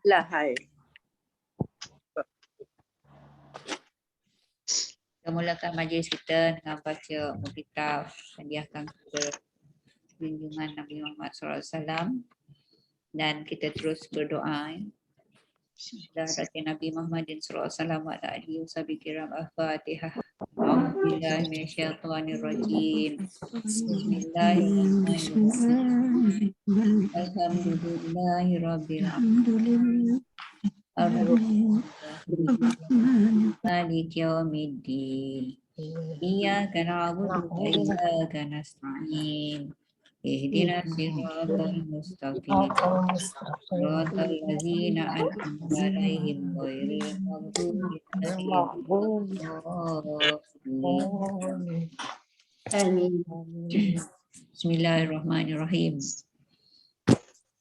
Lah, hai. Kita mulakan majlis kita dengan baca Mukitab hadiahkan ke junjungan Nabi Muhammad SAW dan kita terus berdoa. Bismillahirrahmanirrahim. Nabi Muhammadin SAW wa ala alihi washabihi kiram. Al-Fatihah. A'udzubillahi minasyaitonirrajim. Bismillahirrahmanirrahim. Alhamdulillahirabbil alamin. Maliki yaumiddin. Iyyaka na'budu wa iyyaka nasta'in. Ihdinas siratal mustaqim. Siratal ladzina an'amta 'alaihim ghairil maghdubi 'alaihim. Amin. Bismillahirrahmanirrahim.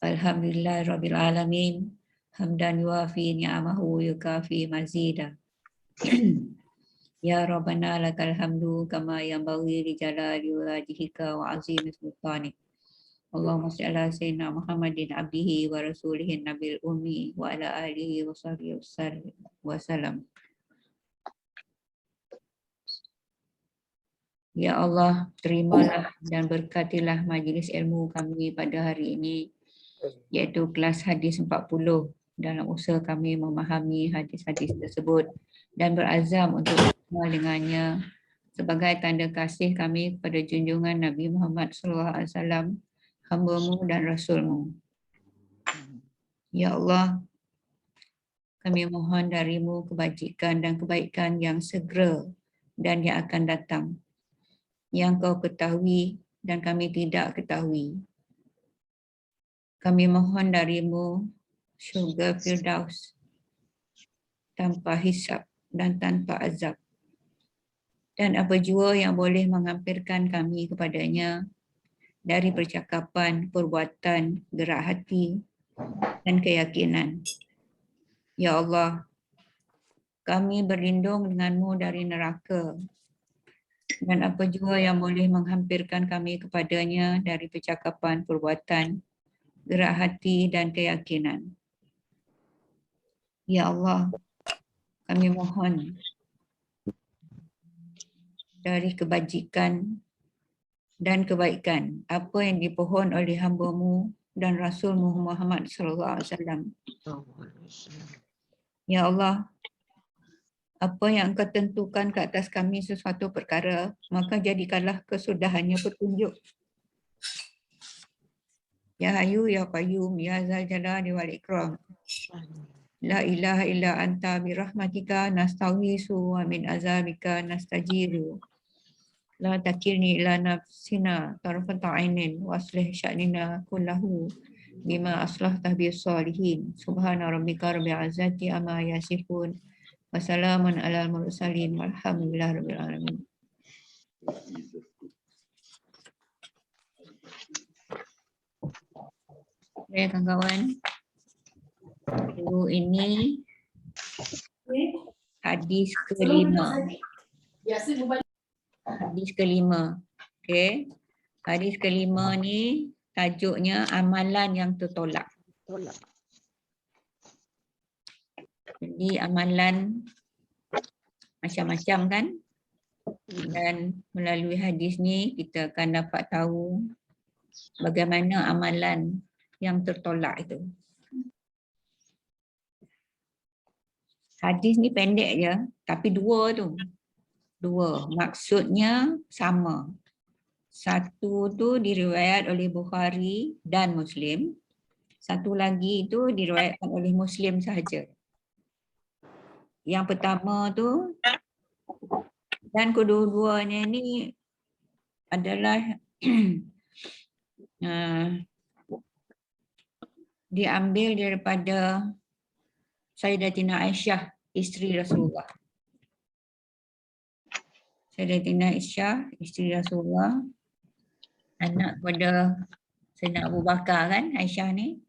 Alhamdulillahirabbil alamin. Hamdan yuafi ni'amahu yukafi mazida. Ya Rabbana lakal hamdu kama yanbaghi li jalali wajhika wa azimi sultanik. Allahumma shalli ala sayyidina Muhammadin abdihi wa rasulihin nabil ummi wa ala alihi wa sahbihi wasallam. Ya Allah, terimalah dan berkatilah majlis ilmu kami pada hari ini, iaitu kelas hadis 40. Dalam usaha kami memahami hadis-hadis tersebut dan berazam untuk beramal dengannya sebagai tanda kasih kami kepada junjungan Nabi Muhammad SAW, hamba-Mu dan Rasul-Mu. Ya Allah, kami mohon dari-Mu kebajikan dan kebaikan yang segera dan yang akan datang, yang Kau ketahui dan kami tidak ketahui. Kami mohon dari-Mu syurga Firdaus tanpa hisab dan tanpa azab, dan apa jua yang boleh menghampirkan kami kepadanya dari percakapan, perbuatan, gerak hati dan keyakinan. Ya Allah, kami berlindung dengan-Mu dari neraka dan apa jua yang boleh menghampirkan kami kepadanya dari percakapan, perbuatan, gerak hati dan keyakinan. Ya Allah, kami mohon dari kebajikan dan kebaikan apa yang dipohon oleh hamba-Mu dan Rasul-Mu Muhammad SAW. Ya Allah, apa yang Engkau tentukan ke atas kami sesuatu perkara, maka jadikanlah kesudahannya petunjuk. Ya Hayyu Ya Qayyum Ya Dzal Jalali wal Ikram. La ilaha illa anta birahmatika nastaghiitsu wa min azabika nastajiru. La takilni ila nafsina tarfata ainin wa aslih sya'nina kullahu bima aslahta bis salihin. Subhana rabbika rabbil izzati amma yasifun wa salamun alal mursalin walhamdulillahi rabbil alamin. Baik kawan-kawan, minggu ini hadis kelima. Hadis kelima. Okey. Hadis kelima ni tajuknya amalan yang tertolak. Jadi amalan macam-macam kan? Dan melalui hadis ni kita akan dapat tahu bagaimana amalan yang tertolak itu. Hadis ni pendek je, tapi dua tu. Dua, maksudnya sama. Satu tu diriwayat oleh Bukhari dan Muslim. Satu lagi tu diriwayatkan oleh Muslim sahaja. Yang pertama tu dan kedua-duanya ni adalah diambil daripada Sayyidatina Aisyah, isteri Rasulullah. Sayyidatina Aisyah, isteri Rasulullah, anak kepada Sayyidina Abu Bakar kan, Aisyah ni.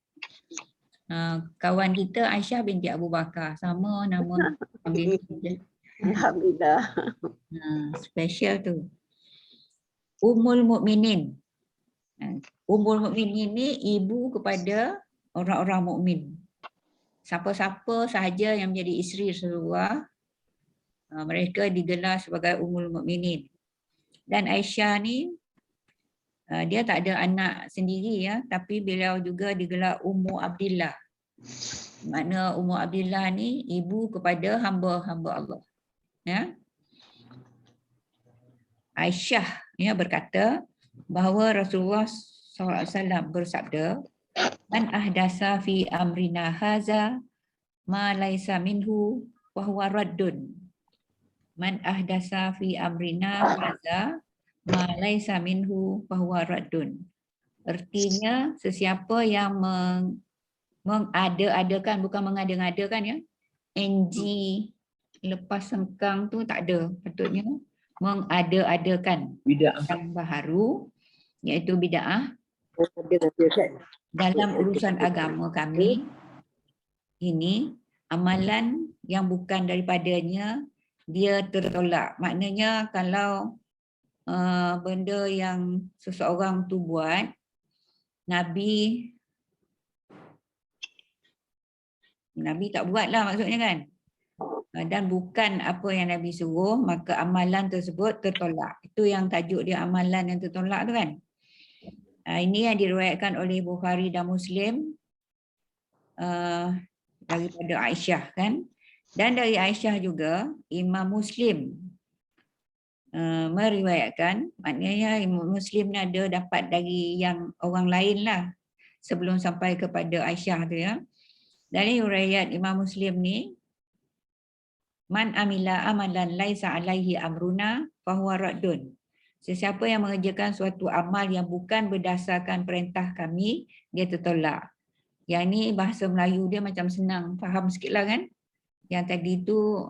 Kawan kita Aisyah binti Abu Bakar, sama nama Alhamdulillah. special tu. Ummul Mukminin. Ummul Mukminin ini ibu kepada orang-orang mukmin. Siapa-siapa sahaja yang menjadi isteri Rasulullah, mereka digelar sebagai Ummul Mukminin. Dan Aisyah ni dia tak ada anak sendiri ya, tapi beliau juga digelar Ummu Abdillah. Makna Ummu Abdillah ni ibu kepada hamba-hamba Allah. Ya. Aisyah ya berkata bahawa Rasulullah SAW bersabda, "Man ahdasa fi amrina haza ma laisa minhu wa huwa raddun." Man ahdasa fi amrina haza ma laisa minhu fa huwa raddun. Artinya sesiapa yang mengada-adakan, bukan mengada-ngadakan ya. NG lepas sengkang tu tak ada. Patutnya mengada-adakan yang baharu, iaitu bid'ah dalam urusan agama kami. Ini amalan yang bukan daripadanya, dia tertolak. Maknanya kalau benda yang seseorang tu buat, Nabi tak buat lah maksudnya kan. Dan bukan apa yang Nabi suruh, maka amalan tersebut tertolak. Itu yang tajuk dia, amalan yang tertolak tu kan. Ini yang diriwayatkan oleh Bukhari dan Muslim daripada Aisyah kan. Dan dari Aisyah juga Imam Muslim meriwayatkan, maknanya Imam Muslim ni ada dapat dari yang orang lain lah sebelum sampai kepada Aisyah tu ya. Dari riwayat Imam Muslim ni, man amila amalan laisa alaihi amruna fahuwa raddun. Sesiapa yang mengerjakan suatu amal yang bukan berdasarkan perintah kami, dia tertolak. Yang ni bahasa Melayu dia macam senang faham sikit lah kan. Yang tadi tu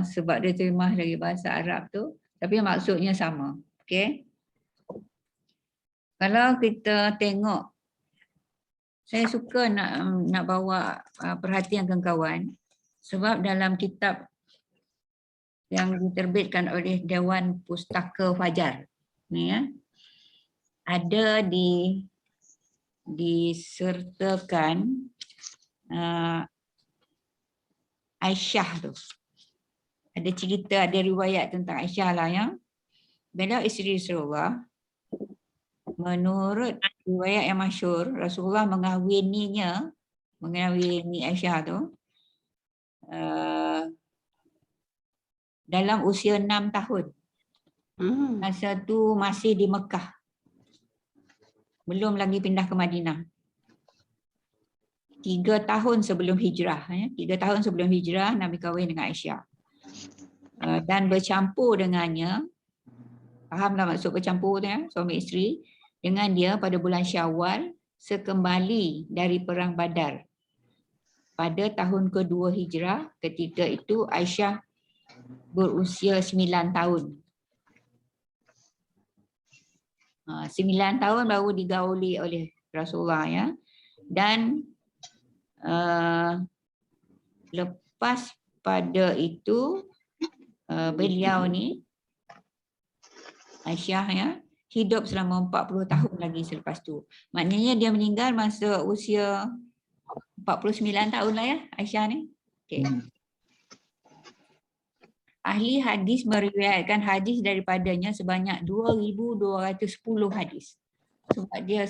sebab dia terjemah dari bahasa Arab tu, tapi maksudnya sama. Okay. Kalau kita tengok, saya suka nak bawa perhatian kawan-kawan, sebab dalam kitab yang diterbitkan oleh Dewan Pustaka Fajar ni ya, ada disertakan Aisyah tu. Ada cerita, ada riwayat tentang Aisyah lah yang beliau isteri Rasulullah. Menurut riwayat yang masyhur, Rasulullah mengawini Aisyah tu dalam usia 6 tahun. Masa tu masih di Mekah. Belum lagi pindah ke Madinah. 3 tahun sebelum hijrah. 3 tahun sebelum hijrah Nabi kahwin dengan Aisyah. Dan bercampur dengannya, fahamlah maksud bercampur tu ya, suami isteri, dengan dia pada bulan Syawal sekembali dari Perang Badar. Pada tahun kedua hijrah, ketika itu Aisyah berusia 9 tahun. 9 tahun baru digauli oleh Rasulullah ya. Dan lepas pada itu beliau ni Aisyah ya hidup selama 40 tahun lagi selepas tu. Maknanya dia meninggal masa usia 49 tahun lah ya Aisyah ni. Okay. Ahli hadis meriwayatkan hadis daripadanya sebanyak 2,210 hadis. Sebab dia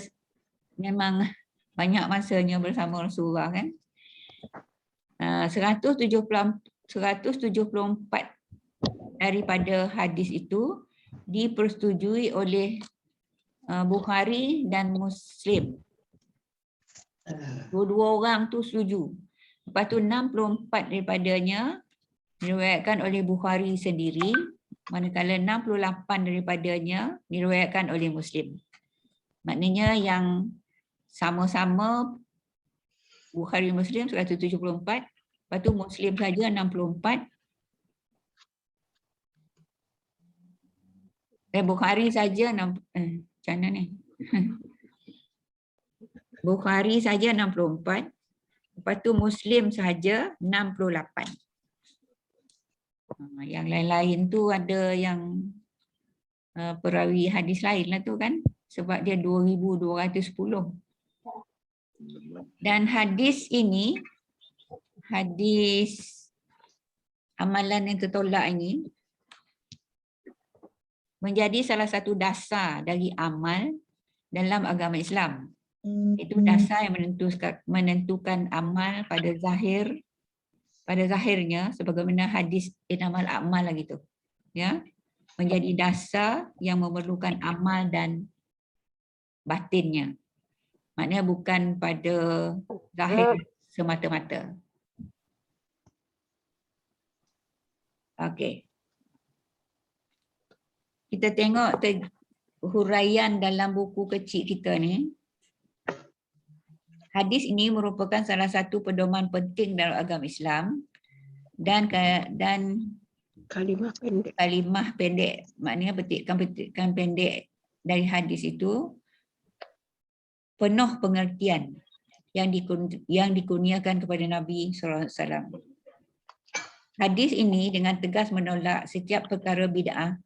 memang banyak masanya bersama Rasulullah kan. 174 daripada hadis itu dipersetujui oleh Bukhari dan Muslim. Dua-dua orang tu setuju. Lepas tu 64 daripadanya diriwayatkan oleh Bukhari sendiri, manakala 68 daripadanya diriwayatkan oleh Muslim. Maknanya yang sama-sama Bukhari Muslim 174, lepas tu Muslim saja 64. Bukhari saja macam mana ni? Bukhari saja 64. Lepas tu Muslim saja 68. Yang lain-lain tu ada yang perawi hadis lain lah tu kan. sebab dia 2210. Dan hadis ini, hadis amalan yang tertolak ini menjadi salah satu dasar dari amal dalam agama Islam. Itu dasar yang menentukan amal pada zahirnya sebagaimana hadis inamal amal lagi tu. Ya. Menjadi dasar yang memerlukan amal dan batinnya. Maknanya bukan pada zahir semata-mata. Okey. Kita tengok huraian dalam buku kecil kita ni. Hadis ini merupakan salah satu pedoman penting dalam agama Islam dan kalimah pendek. Maknanya petikan pendek dari hadis itu penuh pengertian yang dikurniakan kepada Nabi SAW. Hadis ini dengan tegas menolak setiap perkara bid'ah.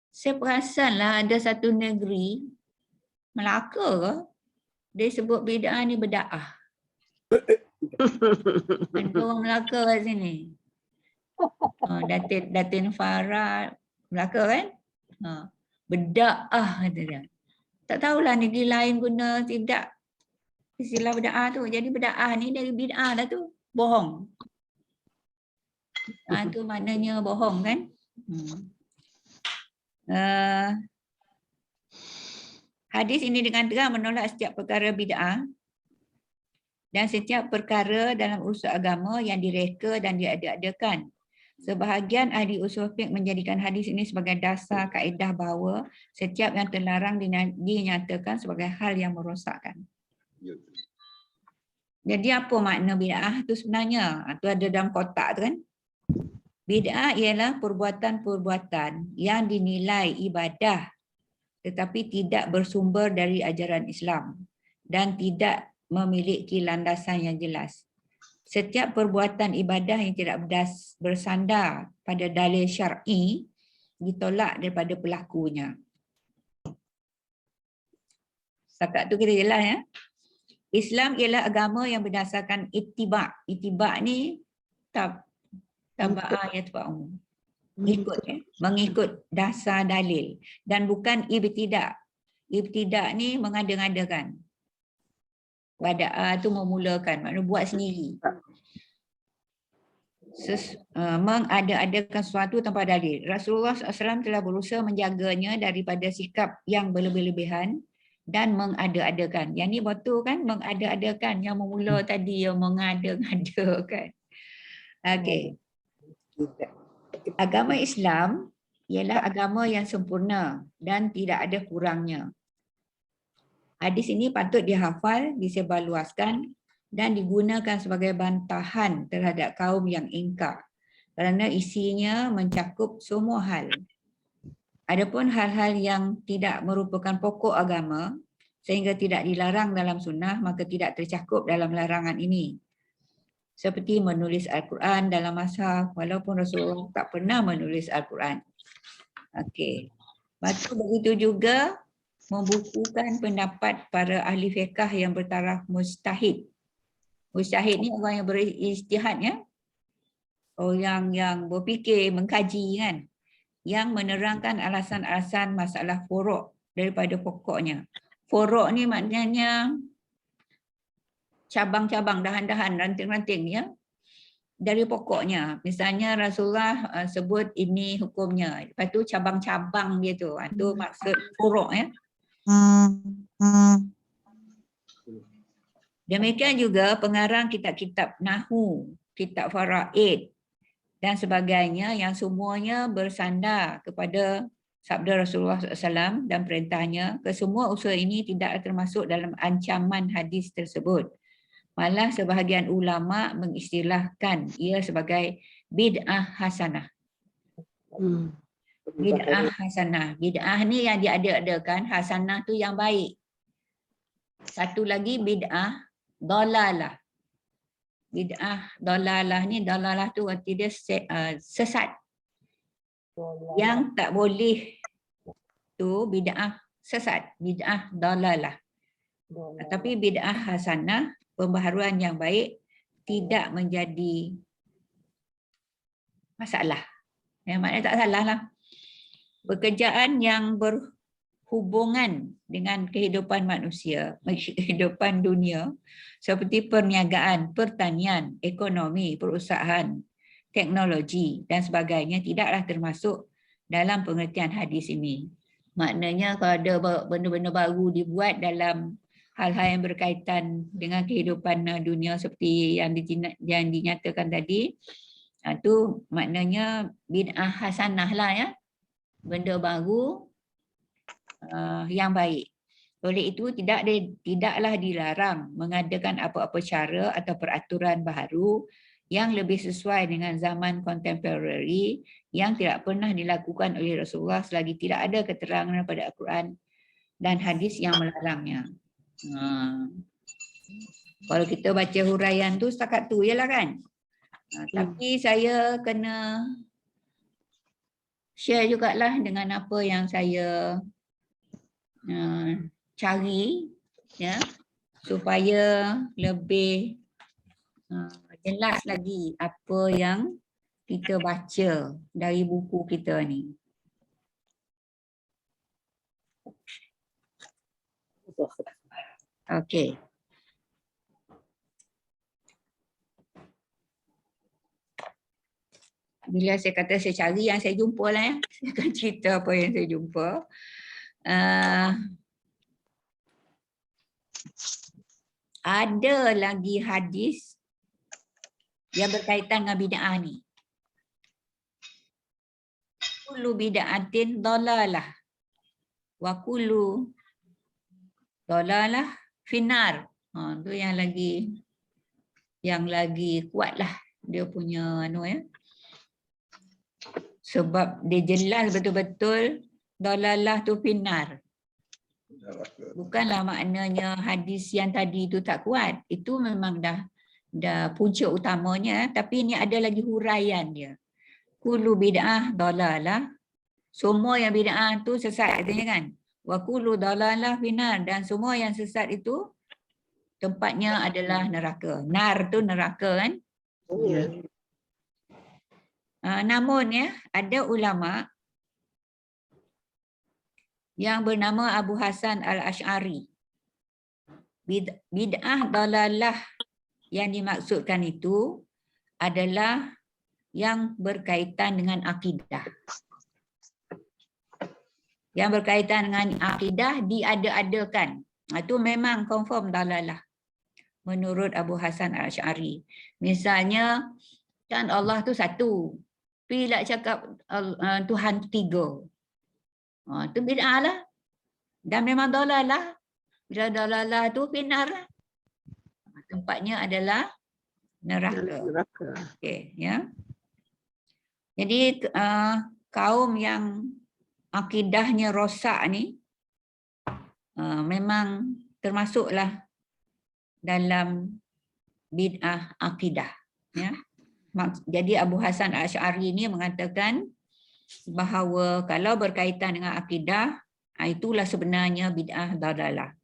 Saya perasanlah ada satu negeri, Melaka ke, dia sebut bid'ah ni beda'ah. Ada orang Melaka kat sini. Datin Farah, Melaka kan? Beda'ah kata dia. Tak tahulah negeri lain guna tidak istilah beda'ah tu. Jadi beda'ah ni dari bid'ah lah tu. Bohong. Tu maknanya bohong kan? Hadis ini dengan terang menolak setiap perkara bid'ah dan setiap perkara dalam urusan agama yang direka dan diada-adakan. Sebahagian ahli usul fiqh menjadikan hadis ini sebagai dasar kaedah bahawa setiap yang terlarang dinyatakan sebagai hal yang merosakkan. Jadi apa makna bid'ah tu sebenarnya? Itu ada dalam kotak tu kan? Bid'ah ialah perbuatan-perbuatan yang dinilai ibadah tetapi tidak bersumber dari ajaran Islam dan tidak memiliki landasan yang jelas. Setiap perbuatan ibadah yang tidak bersandar pada dalil syar'i ditolak daripada pelakunya. Setakat tu kita jelas ya. Islam ialah agama yang berdasarkan ittiba'. Ittiba' ni taba'ah ya taba'um. Ikut ya. Mengikut dasar dalil dan bukan ibtidak. Ibtidak ni mengada-ngadakan. Bada'ah tu memulakan, maknanya buat sendiri. Mengada-adakan sesuatu tanpa dalil. Rasulullah SAW telah berusaha menjaganya daripada sikap yang berlebih-lebihan dan mengada-adakan. Yang ni betul kan? Mengada-adakan. Yang memula tadi yang mengada-ngadakan. Okey. Agama Islam ialah agama yang sempurna dan tidak ada kurangnya. Hadis ini patut dihafal, disebarluaskan dan digunakan sebagai bantahan terhadap kaum yang ingkar kerana isinya mencakup semua hal. Adapun hal-hal yang tidak merupakan pokok agama sehingga tidak dilarang dalam sunnah maka tidak tercakup dalam larangan ini. Seperti menulis Al-Quran dalam mashaf walaupun Rasulullah tak pernah menulis Al-Quran. Okey. Lepas begitu juga membukukan pendapat para ahli fiqh yang bertaraf mujtahid. Mujtahid ni orang yang berijtihad ya. Orang yang berfikir, mengkaji kan. Yang menerangkan alasan-alasan masalah furuk daripada pokoknya. Furuk ni maknanya cabang-cabang, dahan-dahan, ranting-ranting ya. Dari pokoknya. Misalnya Rasulullah sebut ini hukumnya. Lepas tu cabang-cabang dia tu. Itu maksud furuk ya. Demikian juga pengarang kitab-kitab Nahu, kitab Faraid dan sebagainya yang semuanya bersandar kepada sabda Rasulullah SAW dan perintahnya. Kesemua usul ini tidak termasuk dalam ancaman hadis tersebut. Malah sebahagian ulama mengistilahkan ia sebagai bid'ah hasanah. Bid'ah hasanah. Bid'ah ni yang diada-adakan, hasanah tu yang baik. Satu lagi bid'ah dalalah. Bid'ah dalalah ni, dalalah tu arti dia sesat. Yang tak boleh tu bid'ah sesat, bid'ah dalalah. Tapi bid'ah hasanah, pembaharuan yang baik, tidak menjadi masalah. Maknanya tak salah lah. Pekerjaan yang berhubungan dengan kehidupan manusia, kehidupan dunia, seperti perniagaan, pertanian, ekonomi, perusahaan, teknologi dan sebagainya tidaklah termasuk dalam pengertian hadis ini. Maknanya kalau ada benda-benda baru dibuat dalam hal-hal yang berkaitan dengan kehidupan dunia seperti yang dinyatakan tadi, itu maknanya bid'ah hasanah lah ya, benda baru yang baik. Oleh itu tidaklah dilarang mengadakan apa-apa cara atau peraturan baru yang lebih sesuai dengan zaman kontemporari yang tidak pernah dilakukan oleh Rasulullah selagi tidak ada keterangan pada Al-Quran dan hadis yang melarangnya. Kalau kita baca huraian tu setakat tu je lah kan. Tapi saya kena share jugalah dengan apa yang saya cari ya, supaya lebih jelas lagi apa yang kita baca dari buku kita ni. Okey. Bila saya kata saya cari yang saya jumpa lah ya, saya akan cerita apa yang saya jumpa. Ada lagi hadis yang berkaitan dengan bid'ah ni. Kullu bid'atin dalalah wa kullu dalalah finnar. Tu yang lagi kuat lah dia punya ya. Sebab dia jelas betul-betul dalalah tu finnar. Bukanlah maknanya hadis yang tadi tu tak kuat. Itu memang dah punca utamanya, tapi ini ada lagi huraian dia. Kullu bid'ah dalalah. Semua yang bid'ah tu sesat katanya kan. Wa kullu dalalah finnar, dan semua yang sesat itu tempatnya adalah neraka. Nar tu neraka kan? Ya. Namun ya, ada ulama yang bernama Abu Hasan Al-Ash'ari. Bid'ah dalalah yang dimaksudkan itu adalah yang berkaitan dengan akidah. Yang berkaitan dengan akidah diada-adakan. Itu memang confirm dalalah menurut Abu Hasan Al-Ash'ari. Misalnya kan Allah tu satu, bila cakap Tuhan tiga, itu bid'ah lah. Dan memang dalalah. Bila dalalah tu finnar lah. Tempatnya adalah neraka. Okay, ya. Jadi kaum yang akidahnya rosak ni memang termasuklah dalam bid'ah akidah. Ya. Jadi Abu Hasan Al-Ash'ari ni mengatakan bahawa kalau berkaitan dengan akidah, itulah sebenarnya bid'ah dalalah.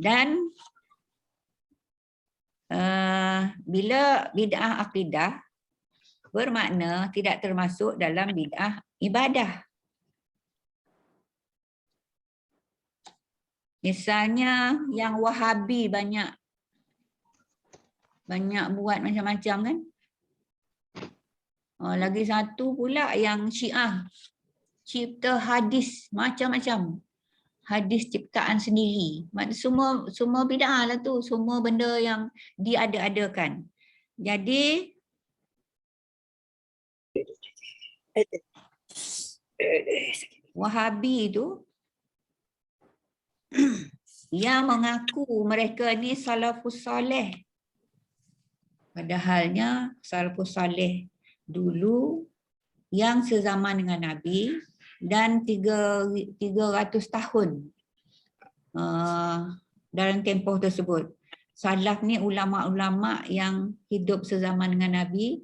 Dan bila bid'ah akidah bermakna tidak termasuk dalam bid'ah ibadah. Misalnya yang Wahabi banyak buat macam-macam kan. Lagi satu pula yang Syiah cipta hadis macam-macam. Hadis ciptaan sendiri. Semua bid'ah lah tu. Semua benda yang diada-adakan. Jadi Wahabi tu yang mengaku mereka ni salafus saleh. Padahalnya salafus saleh dulu yang sezaman dengan Nabi dan 300 tahun dalam tempoh tersebut. Salaf ni ulama-ulama yang hidup sezaman dengan Nabi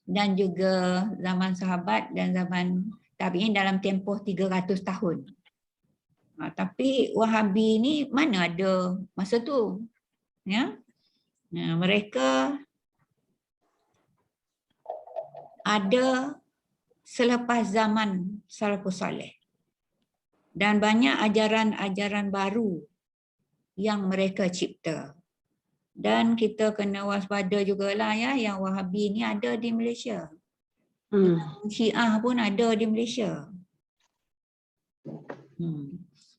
dan juga zaman sahabat dan zaman tabi'in dalam tempoh 300 tahun. Tapi Wahabi ni mana ada masa tu? Ya. Mereka ada selepas zaman Salafus Saleh. Dan banyak ajaran-ajaran baru yang mereka cipta. Dan kita kena waspada jugalah ya, yang Wahabi ni ada di Malaysia. Yang Syiah pun ada di Malaysia.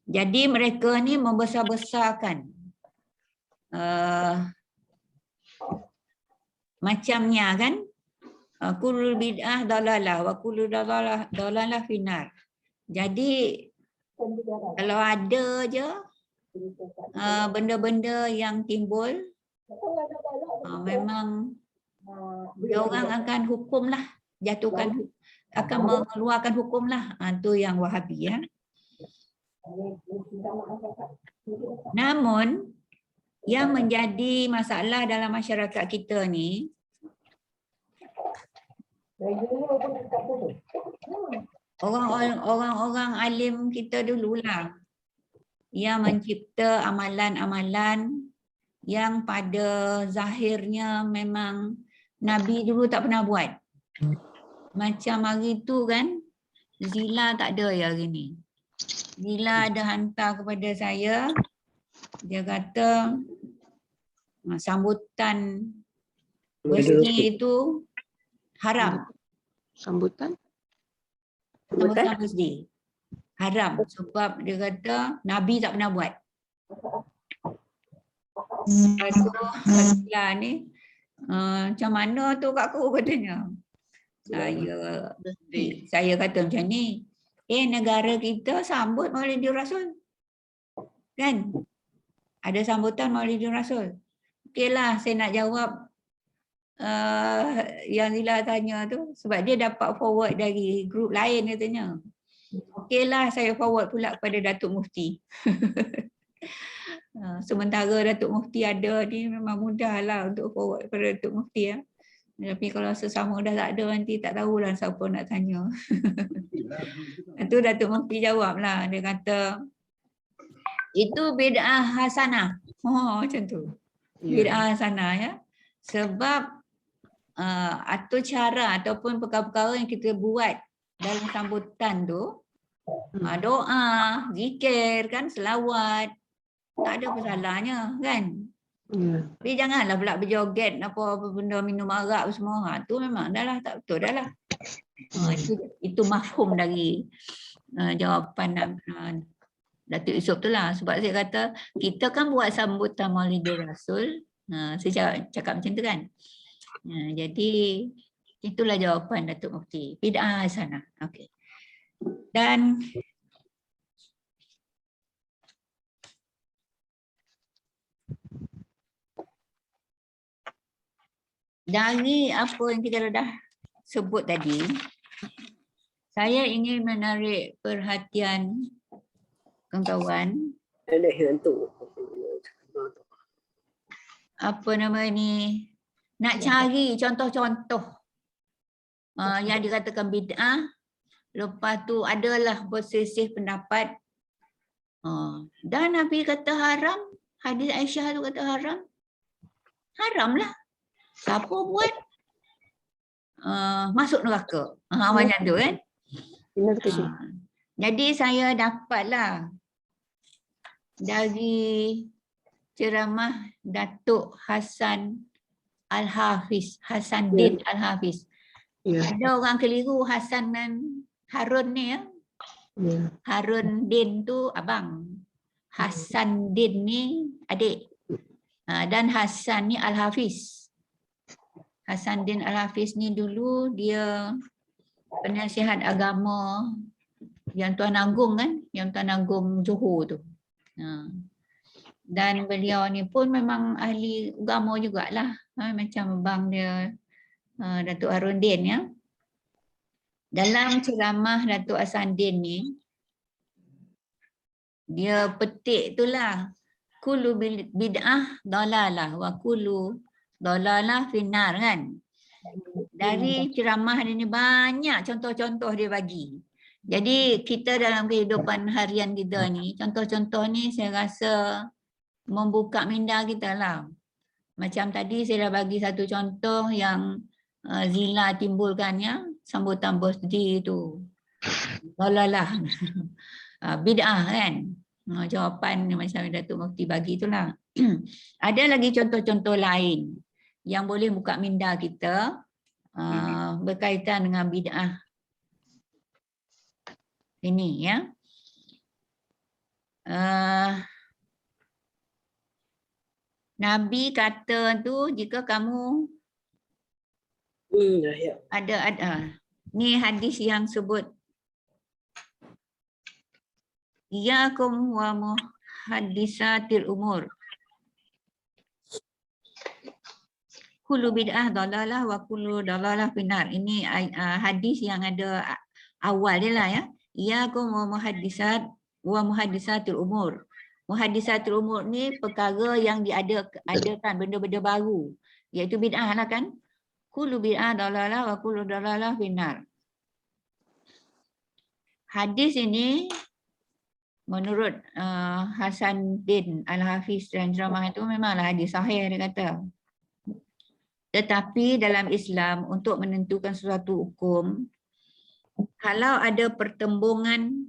Jadi mereka ni membesar-besarkan macamnya kan, kullu bid'ah dalalah wa kullu dalalah finnar. Jadi kalau ada je benda-benda yang timbul, memang dia orang akan hukum lah, jatuhkan, akan mengeluarkan hukum lah. Tu yang Wahabi ya. Namun yang menjadi masalah dalam masyarakat kita ni, orang-orang alim kita dululah yang mencipta amalan-amalan yang pada zahirnya memang Nabi dulu tak pernah buat. Macam hari tu kan, Zila tak ada ya hari ni. Zila ada hantar kepada saya, dia kata sambutan birthday itu haram. Sambutan birthday haram sebab dia kata Nabi tak pernah buat. Lepas tu Zila ni macam mana tu kat aku katanya. Saya kata macam ni, negara kita sambut Maulidur Rasul. Kan? Ada sambutan Maulidur Rasul. Okeylah, saya nak jawab yang Zila tanya tu sebab dia dapat forward dari grup lain katanya. Okeylah, saya forward pula kepada Datuk Mufti. Sementara Datuk Mufti ada ni memang mudahlah untuk forward kepada Datuk Mufti ya. Tapi kalau sesama dah tak ada nanti tak tahulah siapa nak tanya. Itu Datuk Mufti jawablah, dia kata itu bid'ah hasanah. Macam tu. Bid'ah hasanah ya. Sebab atau cara ataupun perkara-perkara yang kita buat dalam sambutan tu, doa, zikir kan, selawat, tak ada masalahnya kan. Tapi janganlah pula berjoget apa benda minum arak semua. Tu memang dah lah tak betul dah lah. Itu mafhum dari jawapan Datuk Yusof tu lah. Sebab saya kata kita kan buat sambutan Maulidur Rasul. Saya cakap macam tu kan. Jadi itulah jawapan Datuk Mufti. Bid'ah hasanah. Okey. Dan dari apa yang kita dah sebut tadi, saya ingin menarik perhatian kawan-kawan. Apa nama ni? Nak cari contoh-contoh yang dikatakan bid'ah. Lepas tu adalah berselisih pendapat. Dan Nabi kata haram. Hadis Aisyah tu kata haram. Haram lah. Siapa buat masuk neraka. Macam tu kan. Jadi saya dapatlah dari ceramah Datuk Hasan Al-Hafiz, Hasanuddin Al-Hafiz. Ada orang keliru Hasan dan Harun ni ya. Harun Din tu abang. Hasanuddin ni adik. Dan Hasan ni Al-Hafiz. Hasanuddin Al-Hafiz ni dulu dia penasihat agama yang Tuan Agung kan, yang Tuan Agung Johor tu. Dan beliau ni pun memang ahli agama jugalah. Macam abang dia Datuk Harun Din ya. Dalam ceramah Datuk Hasanuddin ni, dia petik itulah kullu bid'ah dalalah wa kullu dalalah finnar kan. Dari ceramah dia ni banyak contoh-contoh dia bagi. Jadi kita dalam kehidupan harian kita ni, contoh-contoh ni saya rasa membuka minda kita lah. Macam tadi saya dah bagi satu contoh yang Zila timbulkannya, sambutan birthday tu. Dalalah. Bid'ah kan. Jawapan macam Datuk Mufti bagi itulah. Ada lagi contoh-contoh lain yang boleh buka minda kita berkaitan dengan bid'ah ini ya. Nabi kata tu jika kamu ada ni hadis yang sebut iyyakum wa muhaddisatil umur. Kullu bid'ah dalalah wa kullu dalalah finnar. Ini hadis yang ada awal dia lah ya. Iyyakum wa muhaddisatil umur. Muhaddisatul umur ni perkara yang diadakan benda-benda baru, iaitu bid'ah lah kan. Kullu bid'ah dalalah wa kullu dalalah finnar. Hadis ini menurut Hasanuddin Al-Hafiz dan Ceramah itu memanglah hadis sahih dia kata. Tetapi dalam Islam untuk menentukan sesuatu hukum, kalau ada pertembungan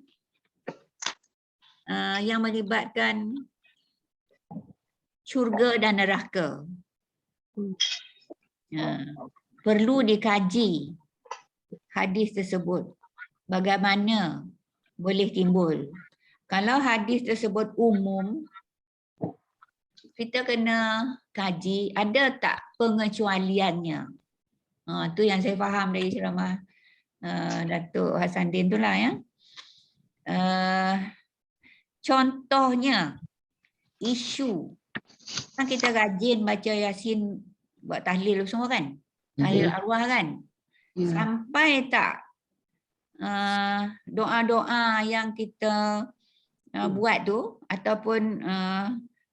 yang melibatkan syurga dan neraka, perlu dikaji hadis tersebut. Bagaimana boleh timbul? Kalau hadis tersebut umum, kita kena kaji ada tak pengecualiannya. Tu yang saya faham dari ceramah Datuk Hasanuddin tu lah ya. Contohnya isu kan kita rajin baca Yasin, buat tahlil semua kan, tahlil arwah kan. Sampai tak doa-doa yang kita buat tu ataupun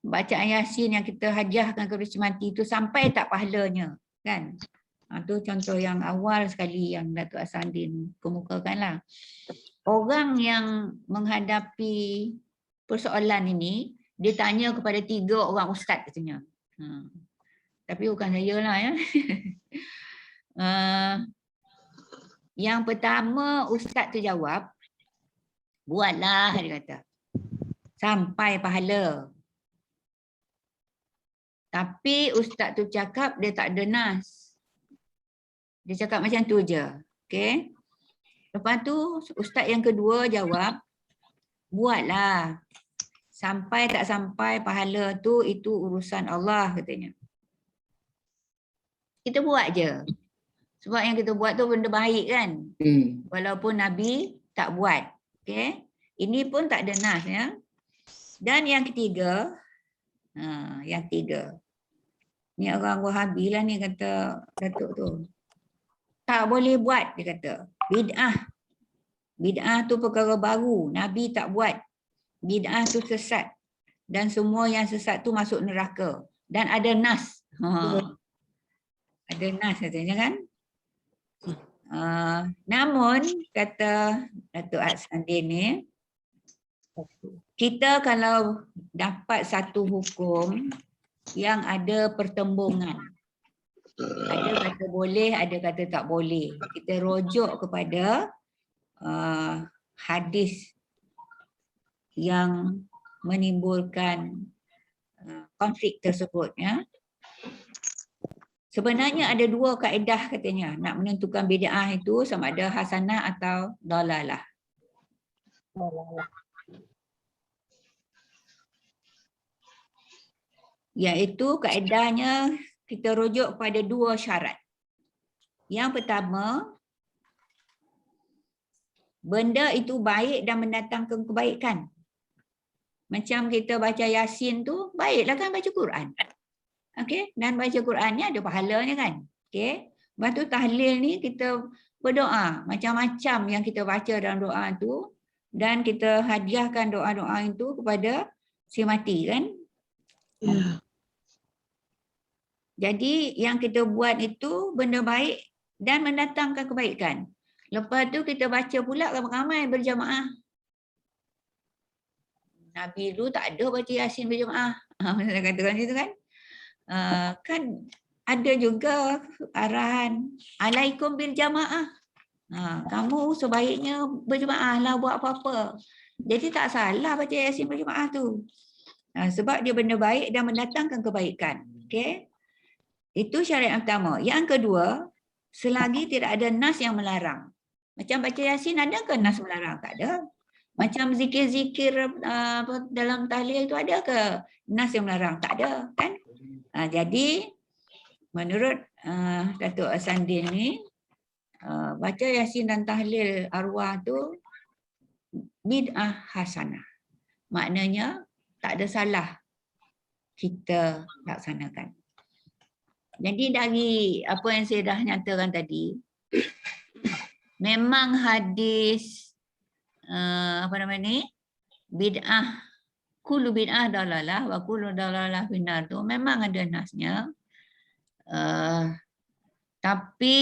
bacaan Yasin yang kita hadiahkan kepada cemati tu sampai tak pahalanya kan. Tu contoh yang awal sekali yang Datuk Hasanuddin kemukakan lah. Orang yang menghadapi persoalan ini, dia tanya kepada 3 orang ustaz katanya. Tapi bukan saya lah ya. Yang pertama ustaz tu jawab, buatlah dia kata, sampai pahala. Tapi ustaz tu cakap dia tak ada nas. Dia cakap macam tu je. Okay. Lepas tu ustaz yang kedua jawab, buatlah. Sampai tak sampai pahala tu itu urusan Allah katanya. Kita buat je. Sebab yang kita buat tu benda baik kan. Walaupun Nabi tak buat. Okay. Ini pun tak ada nas ya. Dan yang ketiga, ni orang Wahabi lah ni kata Datuk tu. Tak boleh buat dia kata. Bid'ah. Bid'ah tu perkara baru. Nabi tak buat. Bid'ah tu sesat. Dan semua yang sesat tu masuk neraka. Dan ada nas. Ada nas katanya kan. Namun kata Datuk Hasanuddin ni, kita kalau dapat satu hukum yang ada pertembungan, ada kata boleh, ada kata tak boleh, kita rujuk kepada hadis yang menimbulkan konflik tersebut ya. Sebenarnya ada 2 kaedah katanya nak menentukan bid'ah itu sama ada hasanah atau dalalah. Iaitu kaedahnya kita rujuk pada 2 syarat. Yang pertama, benda itu baik dan mendatangkan kebaikan. Macam kita baca Yasin tu, baiklah kan baca Quran. Okey, dan baca Quran ni ada pahalanya kan. Okey. Lepas tu tahlil ni kita berdoa, macam-macam yang kita baca dalam doa tu dan kita hadiahkan doa-doa itu kepada si mati kan. Jadi yang kita buat itu benda baik dan mendatangkan kebaikan. Lepas tu kita baca pula ramai-ramai berjamaah. Nabi dulu tak ada baca Yasin berjamaah. Macam katakan situ kan. Kan ada juga arahan alaikum bil jamaah. Kamu sebaiknya berjamaah lah buat apa-apa. Jadi tak salah baca Yasin berjamaah tu. Sebab dia benda baik dan mendatangkan kebaikan. Okay? Itu syarat yang pertama. Yang kedua, selagi tidak ada nas yang melarang. Macam baca Yasin ada ke nas melarang? Tak ada. Macam zikir-zikir dalam tahlil itu ada ke nas yang melarang? Tak ada kan? Jadi menurut Datuk Asandin ni, baca Yasin dan tahlil arwah tu bid'ah hasanah. Maknanya tak ada salah kita laksanakan. Jadi dari apa yang saya dah nyatakan tadi, memang hadis apa nama ni, bid'ah, kullu bid'ah dalalah wa kullu dalalah finnar tu memang ada nasnya. Tapi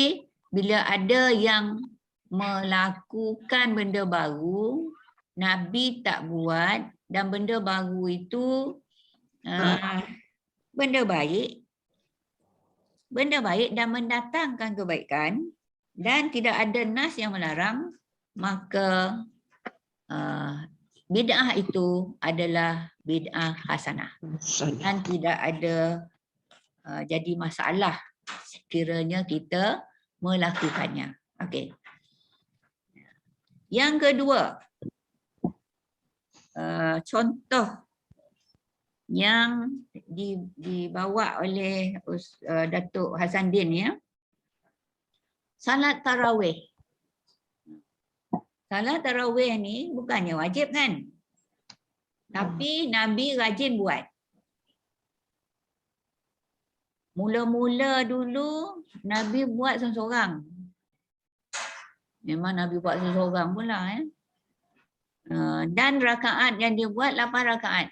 bila ada yang melakukan benda baru, Nabi tak buat, dan benda baru itu benda baik dan mendatangkan kebaikan dan tidak ada nas yang melarang, maka bid'ah itu adalah bid'ah hasanah dan tidak ada jadi masalah sekiranya kita melakukannya. Okey. Yang kedua, contoh yang dibawa oleh Datuk Hasandin ya. Salat tarawih. Salat tarawih ni bukannya wajib kan? Tapi Nabi rajin buat. Mula-mula dulu Nabi buat seorang-seorang. Memang Nabi buat seorang-seorang pula ya. Dan rakaat yang dia buat 8 rakaat.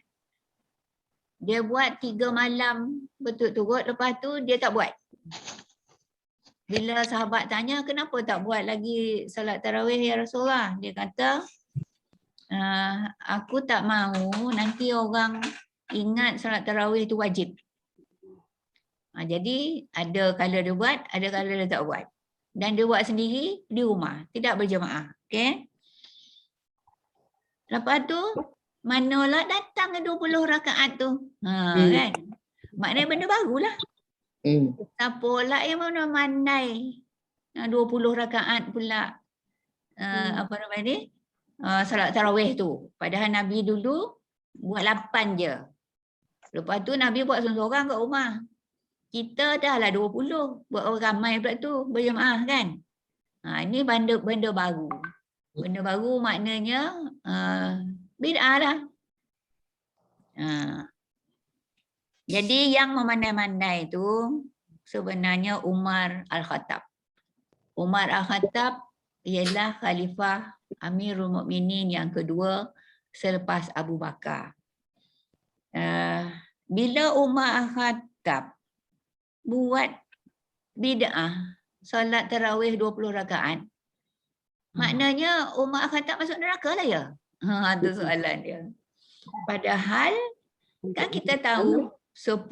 Dia buat 3 malam berturut-turut, lepas tu dia tak buat. Bila sahabat tanya kenapa tak buat lagi salat tarawih ya Rasulullah, dia kata aku tak mahu nanti orang ingat salat tarawih itu wajib. Jadi ada kala dia buat, ada kala dia tak buat. Dan dia buat sendiri di rumah, tidak berjamaah. Okay? Lepas tu manalah datang ke 20 rakaat tu. Kan? Maknanya benda barulah. Siapa pula yang mana mandai 20 rakaat pula apa nama ni? Salat tarawih tu. Padahal Nabi dulu buat 8 je. Lepas tu Nabi buat seorang-seorang kat rumah. Kita dah lah 20. Buat orang ramai pula tu berjamaah kan. Ini benda baru. Benda baru maknanya bid'ah lah. Jadi yang memandai-mandai tu sebenarnya Umar Al-Khattab. Umar Al-Khattab ialah Khalifah Amirul Mukminin yang kedua selepas Abu Bakar. Bila Umar Al-Khattab buat bid'ah solat tarawih 20 rakaat, maknanya Umar Al-Khattab masuk neraka lah ya? Itu soalan dia. Padahal kan kita tahu 10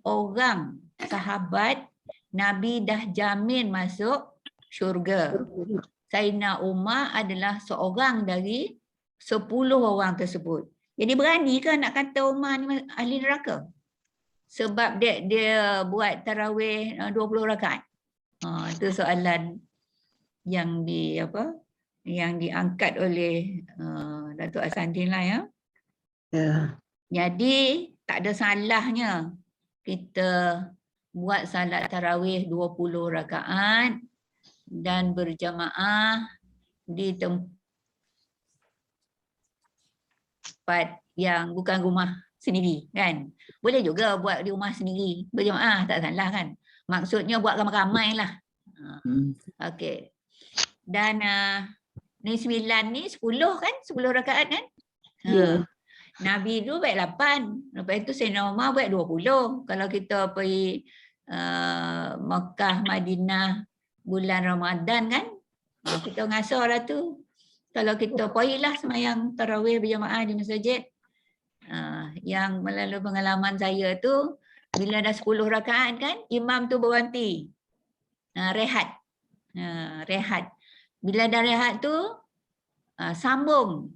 orang sahabat Nabi dah jamin masuk syurga. Sayyidina Umar adalah seorang dari 10 orang tersebut. Jadi berani ke nak kata Umar ni ahli neraka? Sebab dia buat tarawih 20 rakaat. Itu soalan yang diangkat oleh Datuk Asandin lah ya. Jadi tak ada salahnya kita buat salat tarawih 20 rakaat dan berjamaah di tempat yang bukan rumah sendiri kan. Boleh juga buat di rumah sendiri berjamaah, tak salah kan. Maksudnya buat ramai-ramai lah. Okey. Dan ni 9 ni 10 kan? 10 rakaat kan? Nabi dulu buat 8. Lepas itu Sayyidina Umar buat 20. Kalau kita pergi Mekah, Madinah bulan Ramadan kan, Kita ngasar lah tu. Kalau kita poilah semayang tarawih berjamaah di masjid, yang melalui pengalaman saya tu, bila dah 10 rakaat kan, imam tu berhenti. Rehat. Rehat. Bila dah rehat tu, sambung.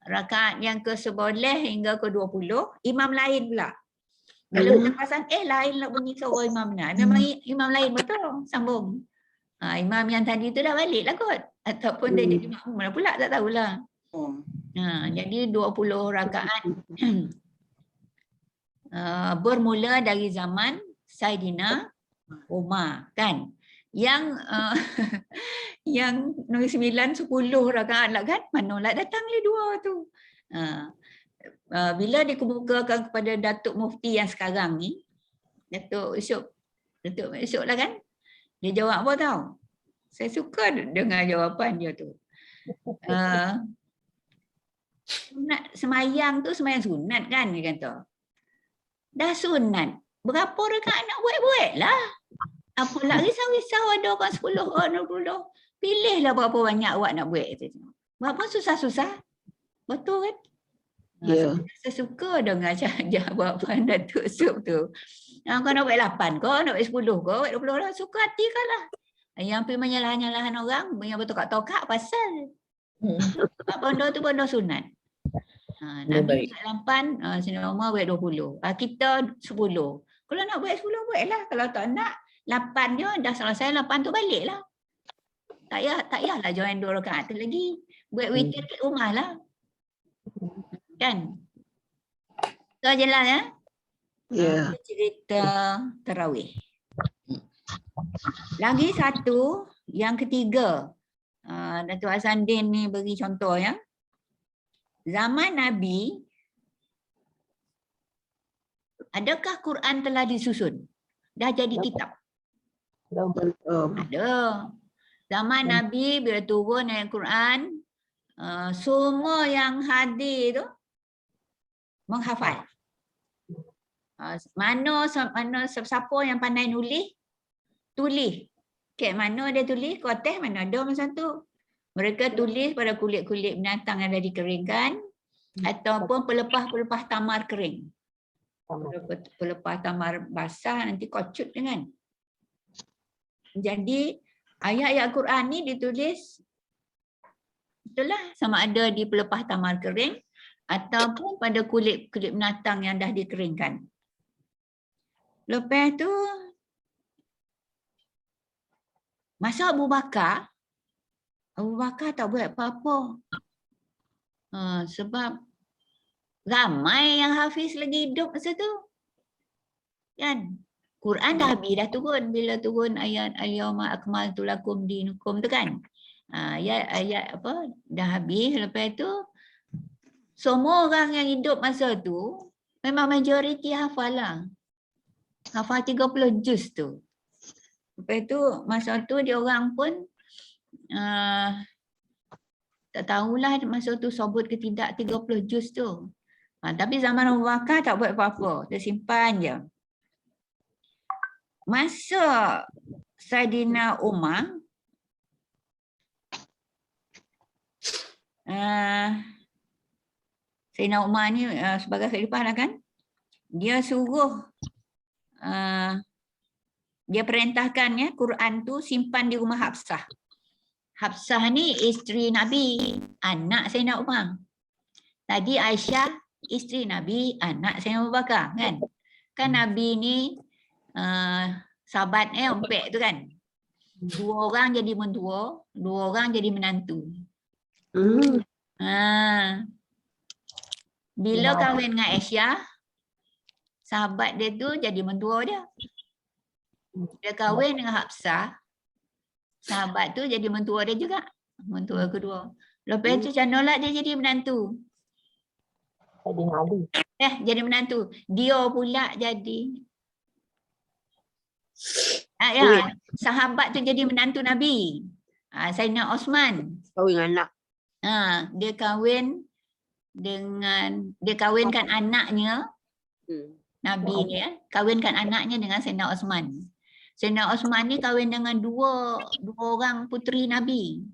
Rakaat yang ke-11 hingga ke-20, imam lain pula. Kalau kita perasan, lain lah bunyi suara imam ni. Memang imam lain betul, sambung. Imam yang tadi tu dah balik lah kot. Ataupun dia jadi makmum lah pula, tak tahulah. Jadi 20 rakaat bermula dari zaman Saidina Umar kan. Yang yang nombor 9, 10 rakaat lah kan. Manalah datang le 2 tu. Bila dikemukakan kepada Datuk Mufti yang sekarang ni, Datuk Yusuf lah kan. Dia jawab apa tahu? Saya suka dengan jawapan dia tu. Semayang tu semayang sunat kan, dia kata. Dah sunat. Berapa rakaat nak buat lah. Apalah risau-risau ada orang 10 orang 20. Pilihlah berapa banyak awak nak buat. Berapa susah-susah. Betul kan? Yeah. Saya suka dengan jawapan Datuk Sup tu. Kau nak buat 8 kau, nak buat 10 kau, buat 20 orang, suka hati kau lah. Yang pergi menyalah-nyalahan orang, yang bertokak-tokak pasal. Bondo tu bondo sunat. Nabi buat 8, Sayyidina Umar buat 20. Kita 10. Kalau nak buat 10, buatlah. Kalau tak nak, 8 je, dah selesai 8 tu balik lah. Tak payahlah join 2 rakaat tu lagi. Buat witir kat rumah lah. Kan? So jelas ya? Ya. Cerita tarawih. Lagi satu, yang ketiga. Datuk Hasanuddin ni bagi contoh ya. Zaman Nabi, adakah Quran telah disusun? Dah jadi kitab? Ada. Zaman Nabi bila turun ayat Quran, semua yang hadir tu menghafal. Mana siapa yang pandai nulis, tulis. Kat mana dia tulis, kotes mana ada masa tu. Mereka tulis pada kulit-kulit binatang yang dah dikeringkan ataupun pelepah-pelepah tamar kering. Pelepah tamar basah nanti kocut dengan. Jadi ayat-ayat Quran ni ditulis itulah sama ada di pelepah tamar kering ataupun pada kulit-kulit binatang yang dah dikeringkan. Lepas tu masa Abu Bakar tak buat apa-apa. Sebab ramai yang hafiz lagi hidup masa tu. Kan? Quran dah habis dah turun. Bila turun ayat al-yawma akmaltu lakum dinukum tu kan. Ayat apa? Dah habis. Lepas tu semua orang yang hidup masa tu memang majoriti hafal lah. Hafal 30 juz tu. Lepas tu masa tu dia orang pun tak tahulah masa tu sobut ke tidak 30 juz tu. Tapi zaman Abu Bakar tak buat apa-apa. Dia simpan je. Masa Saidina Umar, Saidina Umar ni sebagai khalifah lah kan, dia suruh, dia perintahkan ya, Quran tu simpan di rumah Hafsah. Hafsah ni isteri Nabi, anak Saidina Umar. Tadi Aisyah, isteri Nabi, anak Saidina Abu Bakar kan. Kan Nabi ni sahabat ompek tu kan. 2 orang jadi mentua, 2 orang jadi menantu. Bila kahwin dengan Aisyah, sahabat dia tu jadi mentua dia. Dia kahwin dengan Hafsah, sahabat tu jadi mentua dia juga. Mentua kedua. Lepas tu macam lah dia jadi menantu. Jadi menantu. Dia pula jadi sahabat tu jadi menantu Nabi. Sayyidina Osman. Kahwin anak. Dia kahwinkan anaknya Nabi ni, kahwinkan anaknya dengan Sayyidina Osman. Sayyidina Osman ni kahwin dengan dua orang puteri Nabi.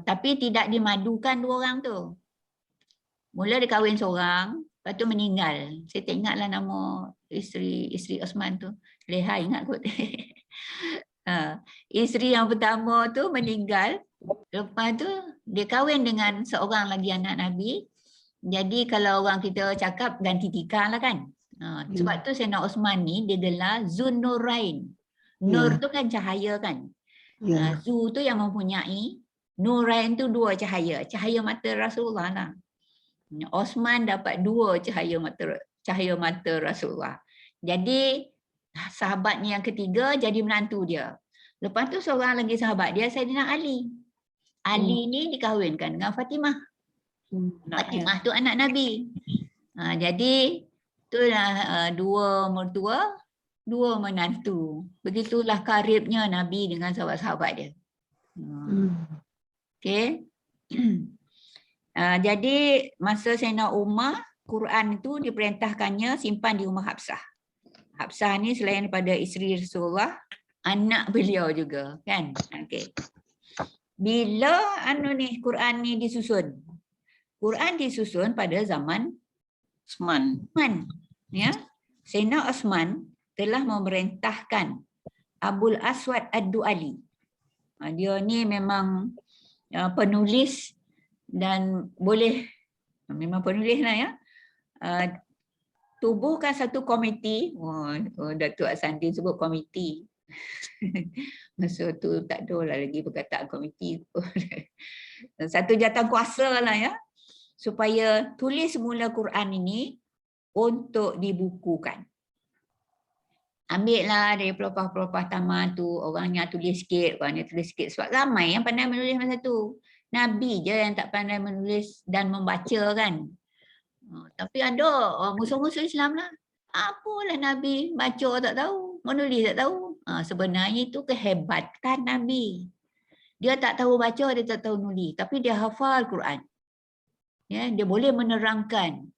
Tapi tidak dimadukan dua orang tu. Mula dia kahwin seorang, lepas tu meninggal. Saya tak ingatlah nama isteri Osman tu. Leha ingat kot. Isteri yang pertama tu meninggal. Lepas tu dia kahwin dengan seorang lagi anak Nabi. Jadi kalau orang kita cakap ganti tikar lah kan. Sebab tu Sayyidina Osman ni dia gelar Zunnurain. Nur tu kan cahaya kan. Zu tu yang mempunyai, Nurain tu dua cahaya. Cahaya mata Rasulullah lah. Osman dapat dua cahaya mata Rasulullah. Jadi sahabatnya yang ketiga jadi menantu dia. Lepas tu seorang lagi sahabat dia Sayyidina Ali. Ali ni dikahwinkan dengan Fatimah. Fatimah tu anak Nabi. Jadi itulah dua mertua, dua menantu. Begitulah karibnya Nabi dengan sahabat-sahabat dia. Okey. Jadi masa Sayyidina Umar, Quran itu diperintahkannya simpan di rumah Hafsah. Hafsah ni selain daripada isteri Rasulullah, anak beliau juga, kan? Okey. Bila Quran ni disusun? Quran disusun pada zaman Osman. Ya. Sayyidina Osman telah memerintahkan Abul Aswad Ad-Du'ali. Dia ni memang penulis dan memang penulis lah ya. Tubuhkan satu komiti. Datuk Asandin sebut komiti. Masa tu tak ada lah lagi perkataan komiti. Satu jawatan lah ya. Supaya tulis semula Quran ini untuk dibukukan. Ambil lah dari pelopah-pelopah taman tu, orangnya tulis sikit, orangnya tulis sikit. Sebab ramai yang pandai menulis masa tu. Nabi je yang tak pandai menulis dan membaca kan. Tapi ada musuh-musuh Islam lah. Apalah Nabi baca tak tahu, menulis tak tahu. Sebenarnya itu kehebatan Nabi. Dia tak tahu baca, dia tak tahu nulis. Tapi dia hafal Quran. Ya, dia boleh menerangkan.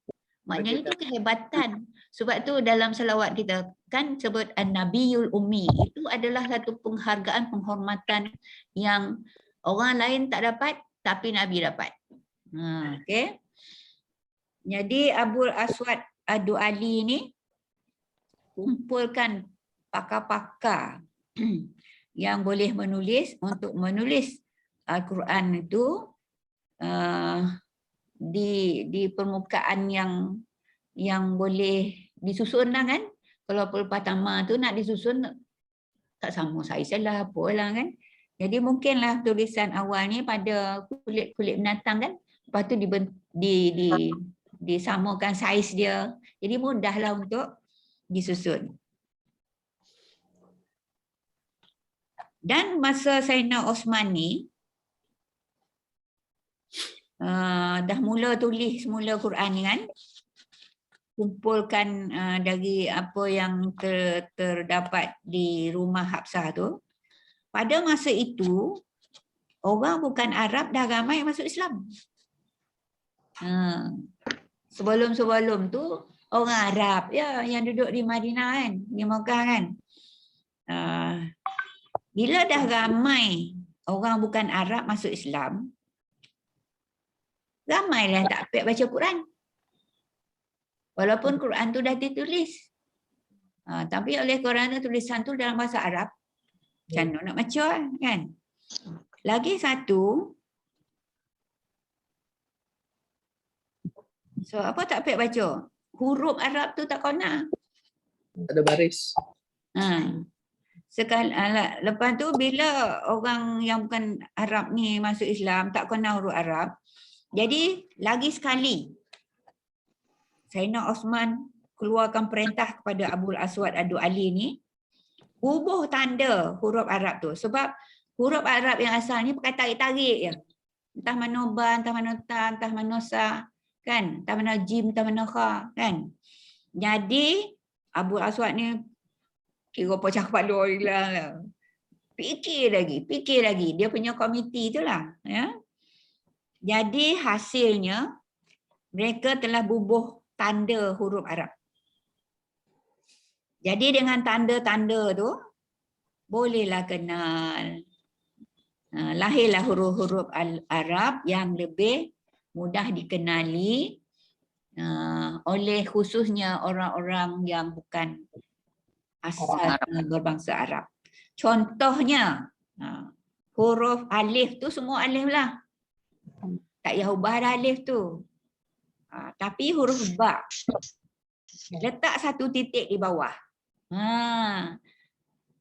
Maknanya itu kehebatan. Sebab tu dalam selawat kita kan sebut An-Nabiyul Ummi. Itu adalah satu penghargaan, penghormatan yang orang lain tak dapat tapi Nabi dapat. Okay. Jadi Abul Aswad Ad-Du'ali ni kumpulkan pakar-pakar yang boleh menulis untuk menulis Al-Quran itu di permukaan yang boleh disusun lah kan. Kalau pelopah taman tu nak disusun tak sama saiz lah apalah kan. Jadi mungkinlah tulisan awal ni pada kulit-kulit binatang kan. Lepas tu disamakan saiz dia. Jadi mudahlah untuk disusun. Dan masa Sayyidina Osman ni dah mula tulis semula Quran ni kan. Kumpulkan dari apa yang terdapat di rumah Hafsah tu. Pada masa itu, orang bukan Arab dah ramai masuk Islam. Sebelum-sebelum tu, orang Arab ya yang duduk di Madinah kan, di Mekah kan. Bila dah ramai orang bukan Arab masuk Islam, ramailah tak dapat baca Quran. Walaupun Quran tu dah ditulis. Tapi oleh Quran tu tulisan tu dalam bahasa Arab. Macam nak baca kan. Lagi satu. So apa tak dapat baca? Huruf Arab tu tak kena. Ada baris. Lepas tu bila orang yang bukan Arab ni masuk Islam tak kena huruf Arab. Jadi lagi sekali Sayyidina Osman keluarkan perintah kepada Abul Aswad Ad-Du'ali ni ubah tanda huruf Arab tu. Sebab huruf Arab yang asal ni pakai tarik-tarik je. Entah mana ba, entah mana ta, entah mana sa, kan? Entah mana jim, entah mana kha, kan? Jadi Abul Aswad ni kira pecah kepala lah. Fikir lagi. Dia punya komiti tu lah. Ya? Jadi hasilnya mereka telah bubuh tanda huruf Arab. Jadi dengan tanda-tanda tu bolehlah kenal. Lahirlah huruf-huruf Arab yang lebih mudah dikenali oleh khususnya orang-orang yang bukan asal berbangsa Arab. Contohnya huruf alif tu semua alif lah. Tak payah ubah dah alif tu. Tapi huruf ba letak satu titik di bawah.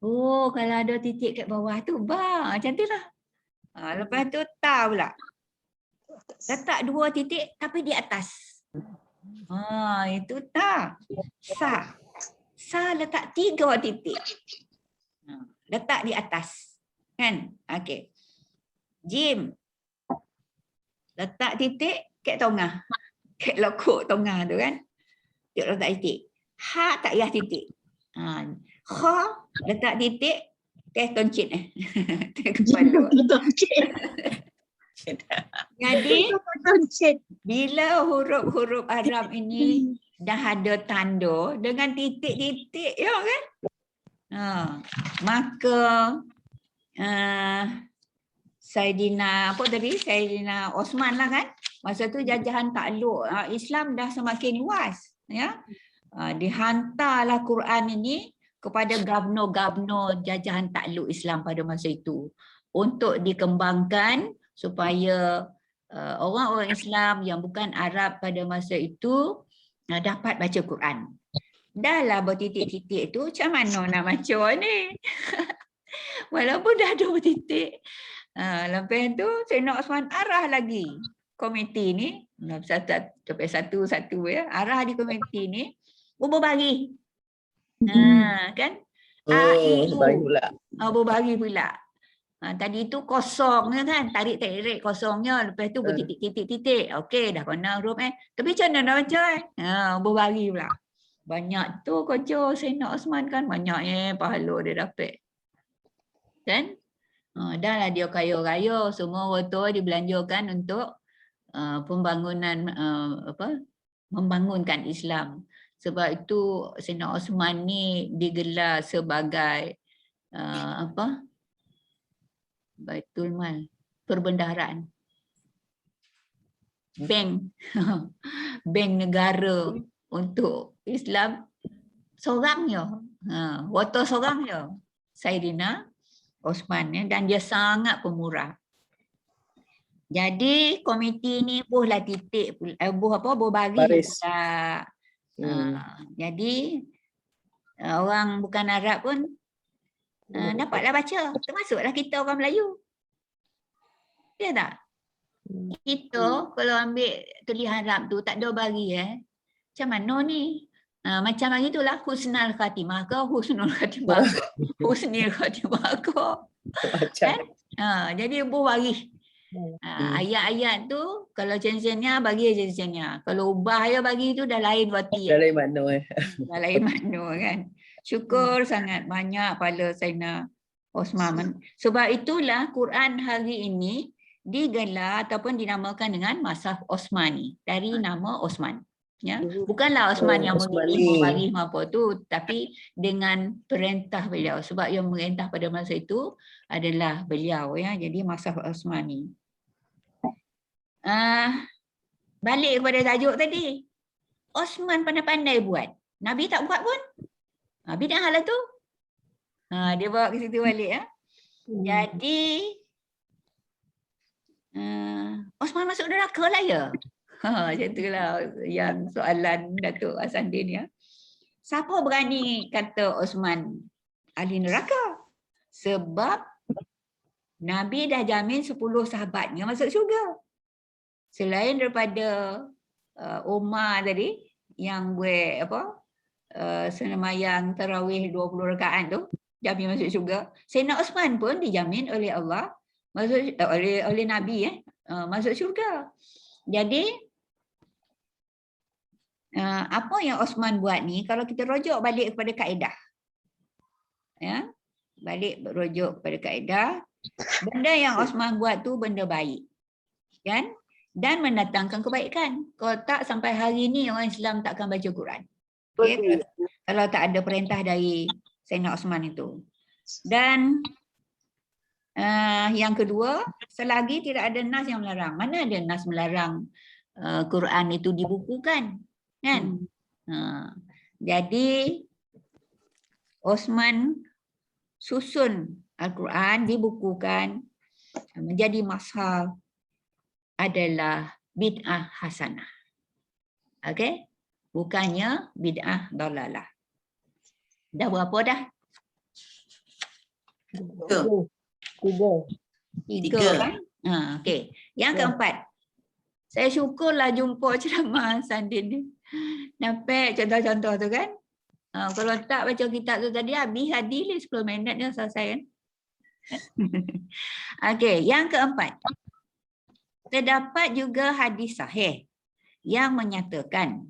Oh, kalau ada titik kat bawah tu ba, macam tu lah. Lepas tu ta pula. Letak 2 titik tapi di atas. Itu ta. Sa. Sa letak 3 titik. Letak di atas. Kan? Okey. Jim. Letak titik kat tengah. Kat lokok tengah tu kan. Dia letak titik. Ha tak payah titik. Kha letak titik ke toncit kepala. Jadi bila huruf-huruf Arab ini dah ada tanda dengan titik-titik ya kan? Maka Saidina Saidina Osman lah kan? Masa tu jajahan takluk Islam dah semakin luas ya. Dihantarlah Quran ini kepada gubernur-gubernur jajahan takluk Islam pada masa itu untuk dikembangkan supaya orang-orang Islam yang bukan Arab pada masa itu dapat baca Quran. Dah lah bertitik-titik tu macam mana nak baca ni? Walaupun dah ada bertitik. Lepas tu Saidina Osman arah lagi komiti ni satu-satu ya, arah di komiti ni berbagi. Kan? Berbagi pula. Tadi tu kosongnya kan, tarik kosongnya, lepas tu bertitik-titik-titik. Okey, dah kena huruf Tapi macam mana nak baca berbagi pula. Banyak tu kerja Saidina Osman kan, banyaknya pahala dia dapat. Kan? Dah lah dia kaya-kaya, semua harta dibelanjakan untuk pembangunan membangunkan Islam. Sebab itu Saidina Osman ni digelar sebagai Baitul Mal, perbendaharaan. Bank. Bank negara untuk Islam seorangnya. Harta seorangnya. Saidina Osman ya, dan dia sangat pemurah. Jadi komiti ni buhlah titik berbagi pula. Jadi orang bukan Arab pun dapatlah baca, termasuklah kita orang Melayu. Ya tak? Kita kalau ambil tulisan Arab tu tak ada bagi macam mana ni? Macam lagi itulah husnul khatimah ke husnul khatimah ke husnul khatimah ke. Kan? Jadi bagi. Ayat-ayat tu kalau jenisnya bagi jenisnya. Kalau ubah ya bagi tu dah lain berarti. Dah lain makna Dah lain makna kan. Syukur sangat banyak pada Saidina Osman. Sebab itulah Quran hari ini digelar ataupun dinamakan dengan Mushaf Osmani dari nama Osman. Ya, bukanlah Osman yang membagi apa tu, tapi dengan perintah beliau. Sebab yang merintah pada masa itu adalah beliau ya. Jadi Mushaf Osmani. Balik kepada tajuk tadi. Osman pandai-pandai buat. Nabi tak buat pun. Bid'ah lah tu. Dia bawa ke situ balik ya. Jadi Osman masuk neraka lah ya. Macam itulah yang soalan Datuk Hasandin ya. Siapa berani kata Osman ahli neraka? Sebab Nabi dah jamin 10 sahabatnya masuk syurga. Selain daripada Umar tadi yang buat semayang tarawih 20 rakaat tu jamin masuk syurga. Sayyidina Osman pun dijamin oleh Allah masuk oleh Nabi masuk syurga. Jadi apa yang Osman buat ni kalau kita rujuk balik kepada kaedah. Ya. Balik rujuk kepada kaedah, benda yang Osman buat tu benda baik. Kan? Dan mendatangkan kebaikan. Kalau tak sampai hari ni orang Islam takkan baca Quran. Okay? kalau tak ada perintah dari Sayyidina Osman itu. Dan yang kedua, selagi tidak ada nas yang melarang. Mana ada nas melarang Quran itu dibukukan, kan? Jadi Osman susun Al-Quran dibukukan menjadi mashaf adalah bid'ah hasanah. Okey? Bukannya bid'ah dalalah. Dah berapa dah? Tiga kan? Okey. Yang keempat. Saya syukurlah jumpa ceramah Sandin ni. Nampak contoh-contoh tu kan? Kalau tak baca kitab tu tadi habis 10 minit dia selesai kan? Okey, yang keempat. Terdapat juga hadis sahih yang menyatakan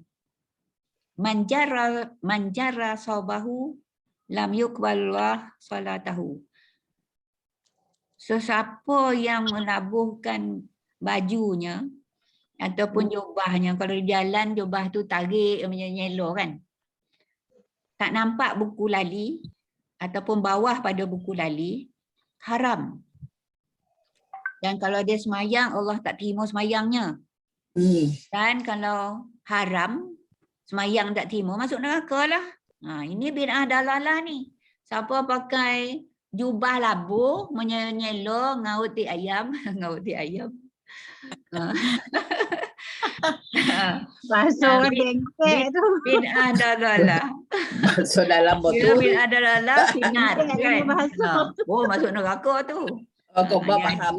manjara sabahu lam yuqballah salatahu. Sesiapa yang menabuhkan bajunya ataupun jubahnya, kalau di jalan jubah tu tarik menyelo kan, tak nampak buku lali ataupun bawah pada buku lali, haram. Dan kalau dia semayang, Allah tak terima semayangnya. Dan kalau haram, semayang tak terima, masuk neraka lah. Ini bid'ah dalalah ni. Siapa pakai jubah labuh, menyelo, ngaut di ayam, ngaut di ayam. Masuk bengkek tu. Bid'ah dalalah. Masuk dalam botol. Bid'ah dalalah sinar kan. Oh, masuk neraka tu. Kau faham tak?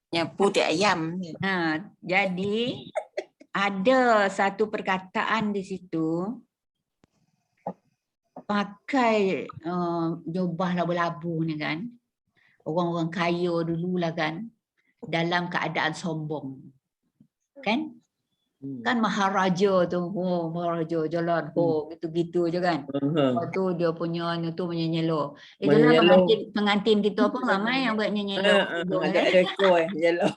Nyapu di ayam. Jadi ada satu perkataan di situ, pakai jubah labu-labu ni kan, orang-orang kaya dululah kan, dalam keadaan sombong kan, kan maharaja tu, maharaja jalan gitu-gitu je kan. Lepas tu dia punya tu menyelo. Itulah pengantin kita pun ramai yang buat menyelo. Ada ekor nyelo.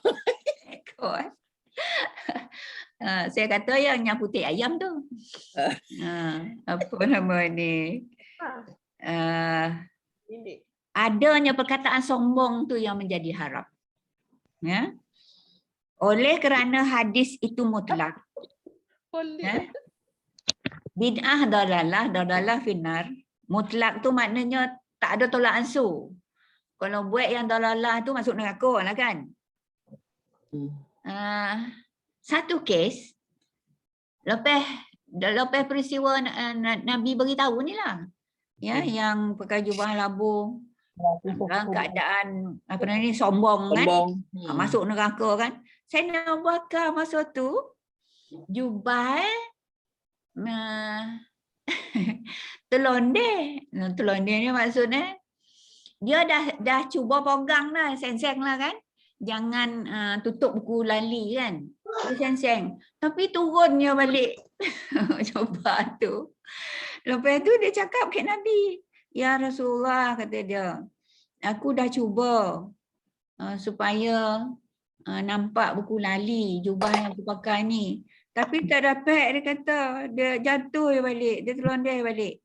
Ekor. Saya kata yang putih ayam tu. Apa nama ni? Adanya perkataan sombong tu yang menjadi haram. Ya. Oleh kerana hadis itu mutlak. Ya. Bid'ah dalalah finnar. Mutlak tu maknanya tak ada tolak ansur. Kalau buat yang dalalah tu masuk neraka lah kan. Satu kes, lepas peristiwa Nabi beritahu ni lah. Ya, yang pakai jubah labu dalam keadaan apa ni sombong kan, masuk neraka kan. Saya nak bakar masa tu jubah telonde ni maksudnya dia dah cuba pegang lah, seng-seng lah kan, jangan tutup buku lali kan, dia seng-seng tapi turunnya balik jubah tu. Lepas tu dia cakap ke Nabi, ya Rasulullah, kata dia, aku dah cuba supaya nampak buku lali jubah yang aku pakai ni, tapi tak dapat. Dia kata dia jatuh balik, dia terlondeh balik.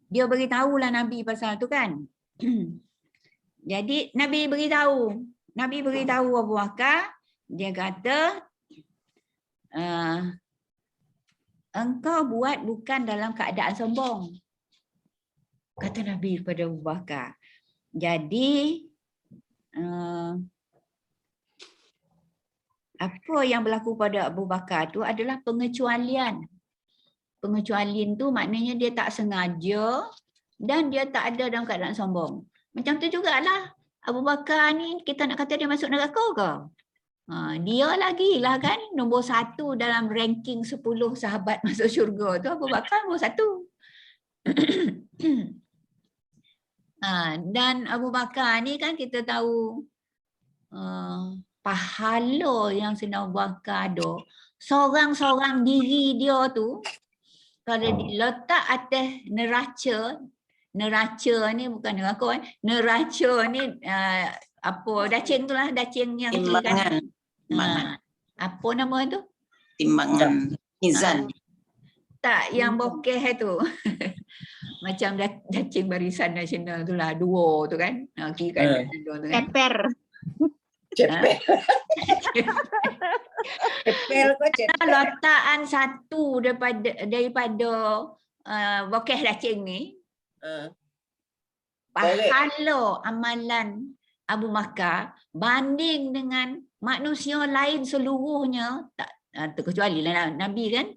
Dia beritahulah Nabi pasal tu kan. Jadi Nabi beritahu Abu Bakar, dia kata engkau buat bukan dalam keadaan sombong, kata Nabi kepada Abu Bakar. Jadi apa yang berlaku pada Abu Bakar tu adalah pengecualian. Pengecualian tu maknanya dia tak sengaja dan dia tak ada dalam keadaan sombong. Macam tu jugalah Abu Bakar ni, kita nak kata dia masuk neraka ke? Dia lagi lah kan nombor 1 dalam ranking 10 sahabat masuk syurga tu, Abu Bakar nombor 1. Dan Abu Bakar ni kan kita tahu pahala yang Sayyidina Abu Bakar ada, seorang-seorang diri dia tu kalau diletak atas neraca ni bukan neraka, neraca ni apa dacing tu lah, dacing yang timbangan. apa nama tu? Timbangan mizan. Tak yang bokeh tu. Macam cacing barisan nasional tu lah, duo tu kan. Kiri kanan tu kan. Ceper. Cepel. Cepel kau cepel. Letakkan satu daripada bokeh cacing ni, pahala amalan Abu Bakar banding dengan manusia lain seluruhnya, tak terkecuali lah Nabi kan,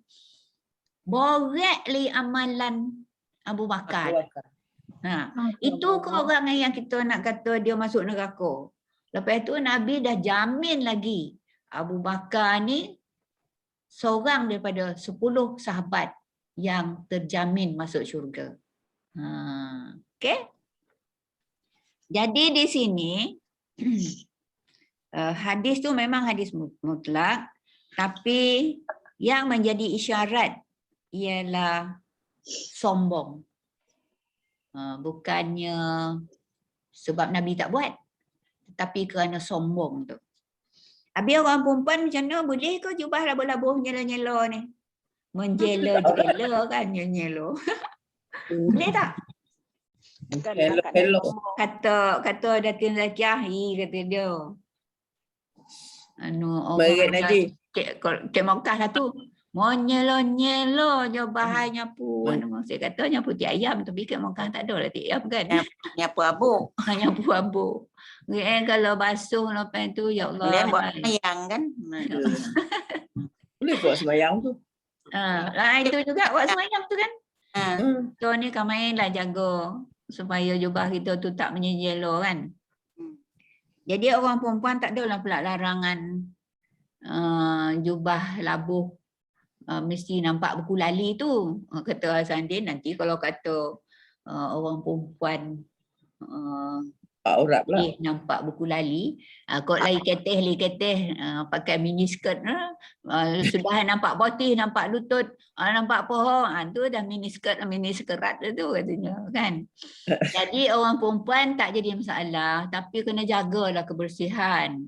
borek li amalan Abu Bakar. Itu kau orang yang kita nak kata dia masuk neraka. Lepas tu Nabi dah jamin lagi Abu Bakar ni seorang daripada 10 sahabat yang terjamin masuk syurga. Okay? Jadi di sini hadis tu memang hadis mutlak, tapi yang menjadi isyarat ialah sombong. Bukannya sebab Nabi tak buat, tetapi kerana sombong tu. Habis orang perempuan macam mana boleh ke jubah labuh-labuh nyela-nyela ni? Menjela-jela kan nyela. Boleh tak? Hello. Kata Datin Zakiah, kata dia. Merit Najib. Cik Mokah lah tu. Menyela-nyela je bahaya nyapu. Saya kata nyapu tiap ayam, tapi Cik Mokah tak ada lah tiap ayam kan. Nyapu abuk. Nyapu abuk. Kalau basuh lepas tu, ya Allah. Boleh buat ayam kan. Boleh buat sembahyang tu. Itu juga buat sembahyang tu kan. So ni kami lah jaga supaya jubah kita tu tak menyejelo kan. Jadi orang perempuan tak adalah pula larangan jubah labuh mesti nampak buku lali tu. Kata Sandin nanti kalau kata orang perempuan Aurat pula. Nampak buku lali, kot lagi keteh pakai mini skirt, sudah nampak botih, nampak lutut, nampak pohon, tu dah mini skirt tu katanya kan. Jadi orang perempuan tak jadi masalah, tapi kena jagalah kebersihan.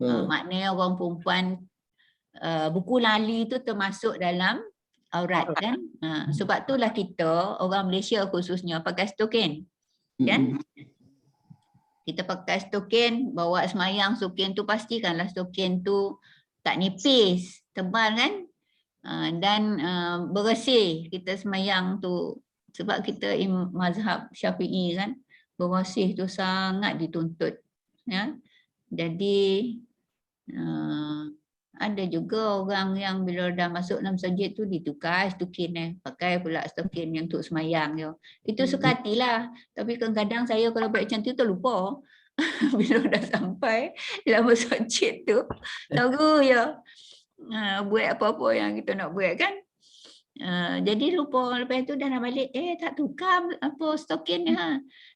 Maknanya orang perempuan buku lali tu termasuk dalam aurat kan. Sebab itulah kita orang Malaysia khususnya pakai stokin kan. Kita pakai stokin, bawa semayang stokin tu pastikanlah stokin tu tak nipis, tebal kan, dan bersih kita semayang tu. Sebab kita mazhab Syafi'i kan, bersih tu sangat dituntut. Ya? Jadi ada juga orang yang bila dah masuk dalam masjid tu ditukar stokin pakai pula stokin yang untuk semayang je. Itu suka hatilah. Tapi kadang-kadang saya kalau buat macam tu terlupa. Bila dah sampai dalam masjid tu, lagu ya buat apa-apa yang kita nak buat kan. Jadi lupa, lepas tu dah nak balik, tak tukar apa stokin ni.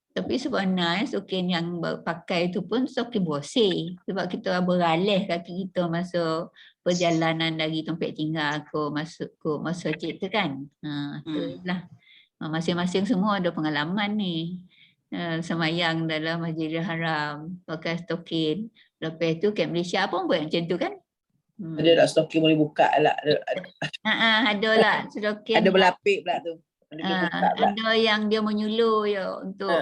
Tapi sebenarnya stokin yang pakai tu pun stokin bersih. Sebab kita beralih kaki kita masa perjalanan dari tempat tinggal masuk masjid tu kan. Itulah. Masing-masing semua ada pengalaman ni. Semayang dalam Masjidil Haram, pakai stokin. Lepas tu kat Malaysia pun buat macam tu kan. Ada tak stokin boleh buka lah. Ada lah stokin. Ada berlapik pula tu. Ada yang dia menyuluh ya untuk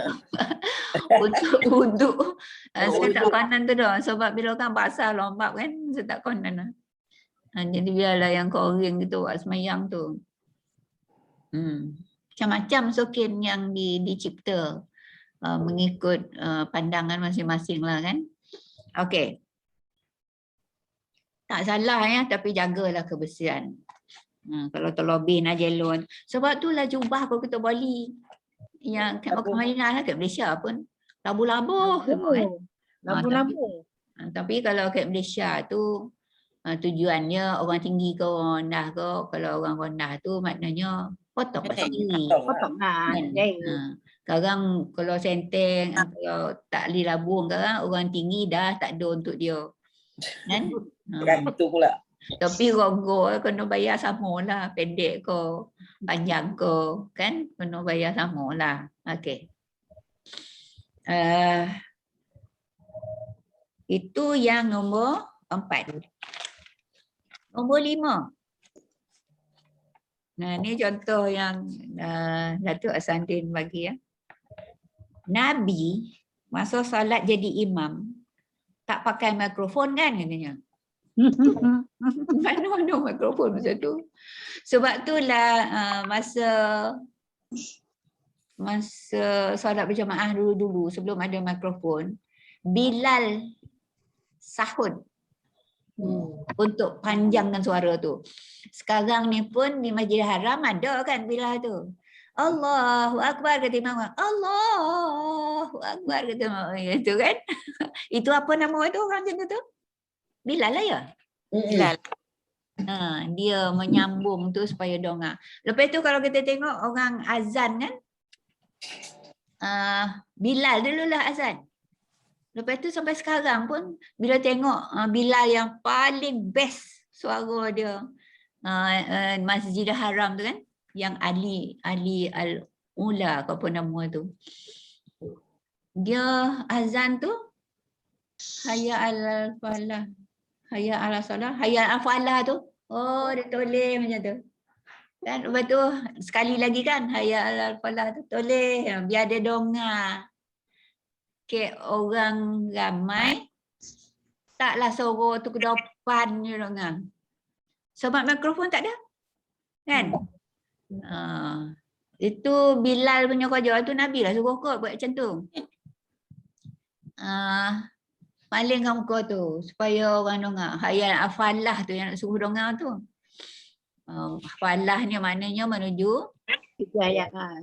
untuk wuduk. Saya tak konon tu dah. Sebab bila kan basah lembab kan, saya tak konon lah. Jadi biarlah yang koring gitu buat semayang tu. Macam-macam stokin yang dicipta mengikut pandangan masing-masing lah kan. Okey. Tak salah ya, tapi jagalah kebersihan. Kalau terlebih nak jelon. Sebab tu lah jubah kalau kita Bali. Yang kat Mekah Madinah lah, kat Malaysia pun. Labuh-labuh semua kan. Labuh-labuh. Tapi kalau kat Malaysia tu tujuannya orang tinggi ke orang rendah ke. Kalau orang rendah tu maknanya potong pasti. Potong lah. Sekarang kalau senteng, kalau tak boleh labung sekarang orang tinggi dah tak ada untuk dia. Kan? Itu pula. Tapi rogo kena bayar sama lah, pendek ke, panjang ke, kan? Kena bayar sama lah. Okey. Itu yang nombor 4. Nombor 5. Nah, ni contoh yang Datuk Asandin bagi ya. Nabi masa solat jadi imam tak pakai mikrofon kan katanya. Mana mikrofon masa tu. Sebab itulah masa solat berjamaah dulu-dulu sebelum ada mikrofon, Bilal sahut untuk panjangkan suara tu. Sekarang ni pun di Masjidil Haram ada kan Bilal tu. Allahu Akbar kata imam. Allahu Akbar kata imam. Itu kan. Itu apa nama itu orang macam tu? Bilal lah ya? Bilal. Dia menyambung tu supaya dongak. Lepas tu kalau kita tengok orang azan kan, Bilal dululah azan. Lepas tu sampai sekarang pun bila tengok Bilal yang paling best suara dia Masjidil Haram tu kan, yang Ali Al-Ula apa nama tu. Dia azan tu hayya al-falah, hayya ala salah, hayya al-falah tu. Oh, dia toleh macam tu. Kan lepas tu sekali lagi kan hayya al-falah tu toleh biar dia dongak. Ke orang ramai taklah suara tu ke depan je dongak. Sebab mikrofon tak ada. Kan? Itu Bilal punya kerja tu, Nabi lah suruh kot buat macam tu. Malingkan muka tu supaya orang dongak. Hayal afalah tu yang nak suruh dongak tu. Afalah ni maknanya menuju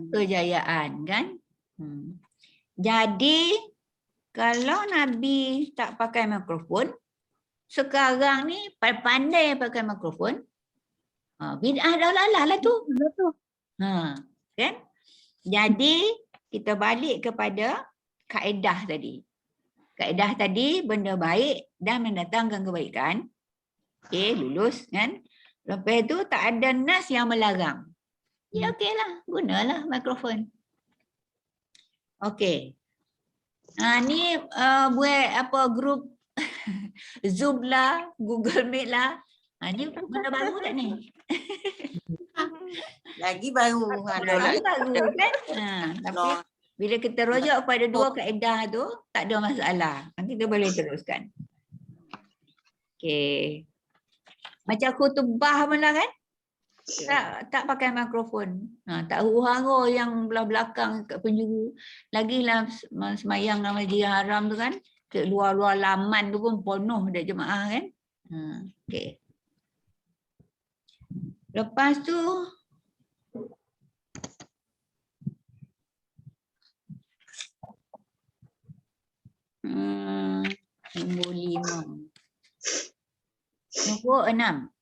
kejayaan kan. Jadi kalau Nabi tak pakai mikrofon, sekarang ni pandai pakai mikrofon, bid'ah dah lah tu. Kan? Jadi kita balik kepada kaedah tadi. Kaedah tadi benda baik dan mendatangkan kebaikan. Okey, lulus kan. Lepas tu tak ada nas yang melarang. Ya okeylah, gunalah mikrofon. Okey. Ni buat apa grup Zoom lah, Google Meet lah. Ni benda baru tak ni? Lagi baru. Lagi baru kan? Tapi bila kita rujuk pada dua kaedah tu, tak ada masalah. Kita boleh teruskan. Okey. Macam khutbah pun lah kan? Tak pakai mikrofon. Tak huru-hara yang belah belakang kat penjuru. Lagilah semayang dalam Masjidil Haram tu kan. Ke luar-luar laman tu pun penuh dah jemaah kan. Okey. Lepas tu nombor 5. Nombor 6.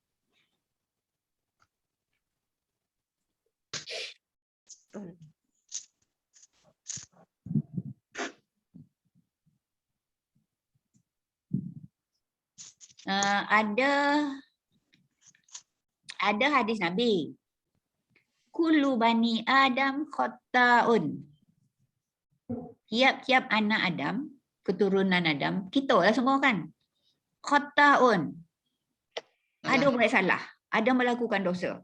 Ada hadis Nabi. Kullu bani Adam khata'un. Tiap-tiap anak Adam, keturunan Adam, kita lah semua kan. Khata'un. Ada buat salah, ada melakukan dosa.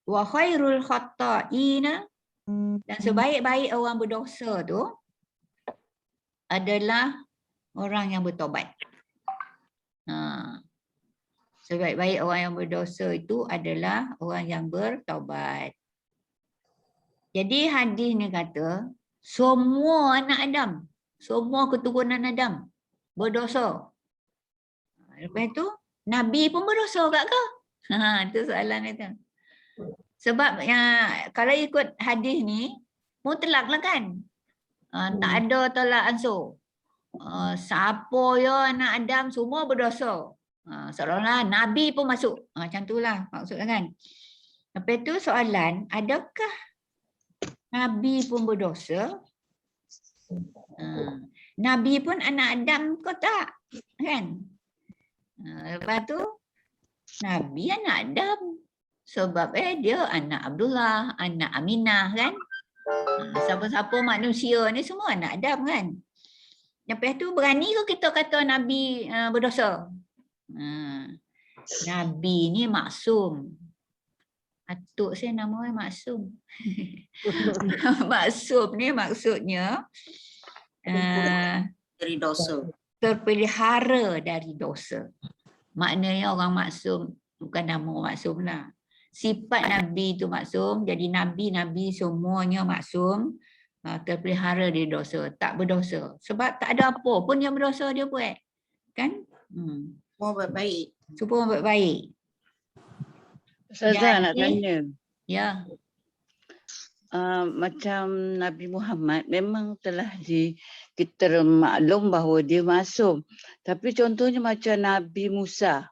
Wa khairul khata'ina, dan sebaik-baik orang berdosa tu adalah orang yang bertobat. Sebaik-baik orang yang berdosa itu adalah orang yang bertobat. Jadi hadis ni kata semua anak Adam, semua keturunan Adam berdosa. Lepas tu Nabi pun berdosa tak ke? Itu soalan itu. Sebab kalau ikut hadis ni mutlak lah kan. Tak ada tolak ansur. Siapa ya anak Adam semua berdosa. Seolah-olah Nabi pun masuk. Macam itulah maksudnya kan. Lepas tu soalan, adakah Nabi pun berdosa? Nabi pun anak Adam ke tak? Kan? Lepas tu Nabi anak Adam. Sebab dia anak Abdullah, anak Aminah kan? Siapa-siapa manusia ni semua anak Adam kan? Lepas tu berani ke kita kata Nabi berdosa? Nabi ni maksum. Atuk saya nama dia Maksum. Maksum ni maksudnya Dari dosa. terpelihara dari dosa. Maknanya orang maksum, bukan nama orang maksum lah. Sifat Nabi tu maksum, jadi Nabi-Nabi semuanya maksum, terpelihara dari dosa, tak berdosa. Sebab tak ada apa pun yang berdosa dia buat. Kan? Semua baik-baik. Semua baik-baik. Ustazah nak Jadi- tanya. Ya. Macam Nabi Muhammad memang telah kita maklum bahawa dia masum. Tapi contohnya macam Nabi Musa.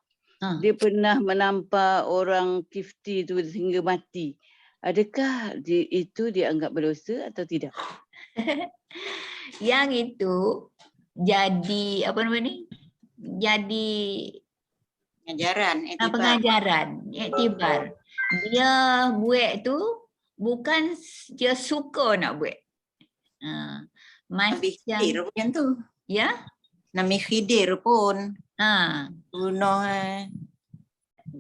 Dia pernah menampak orang kifti tu hingga mati. Adakah itu dianggap berdosa atau tidak? Yang itu jadi apa nama ni? Jadi Pengajaran, pengajaran, iktibar. Dia buat tu bukan dia suka nak buat. Nabi Khidir Macam pun yang tu. ya. Nabi Khidir pun Ha,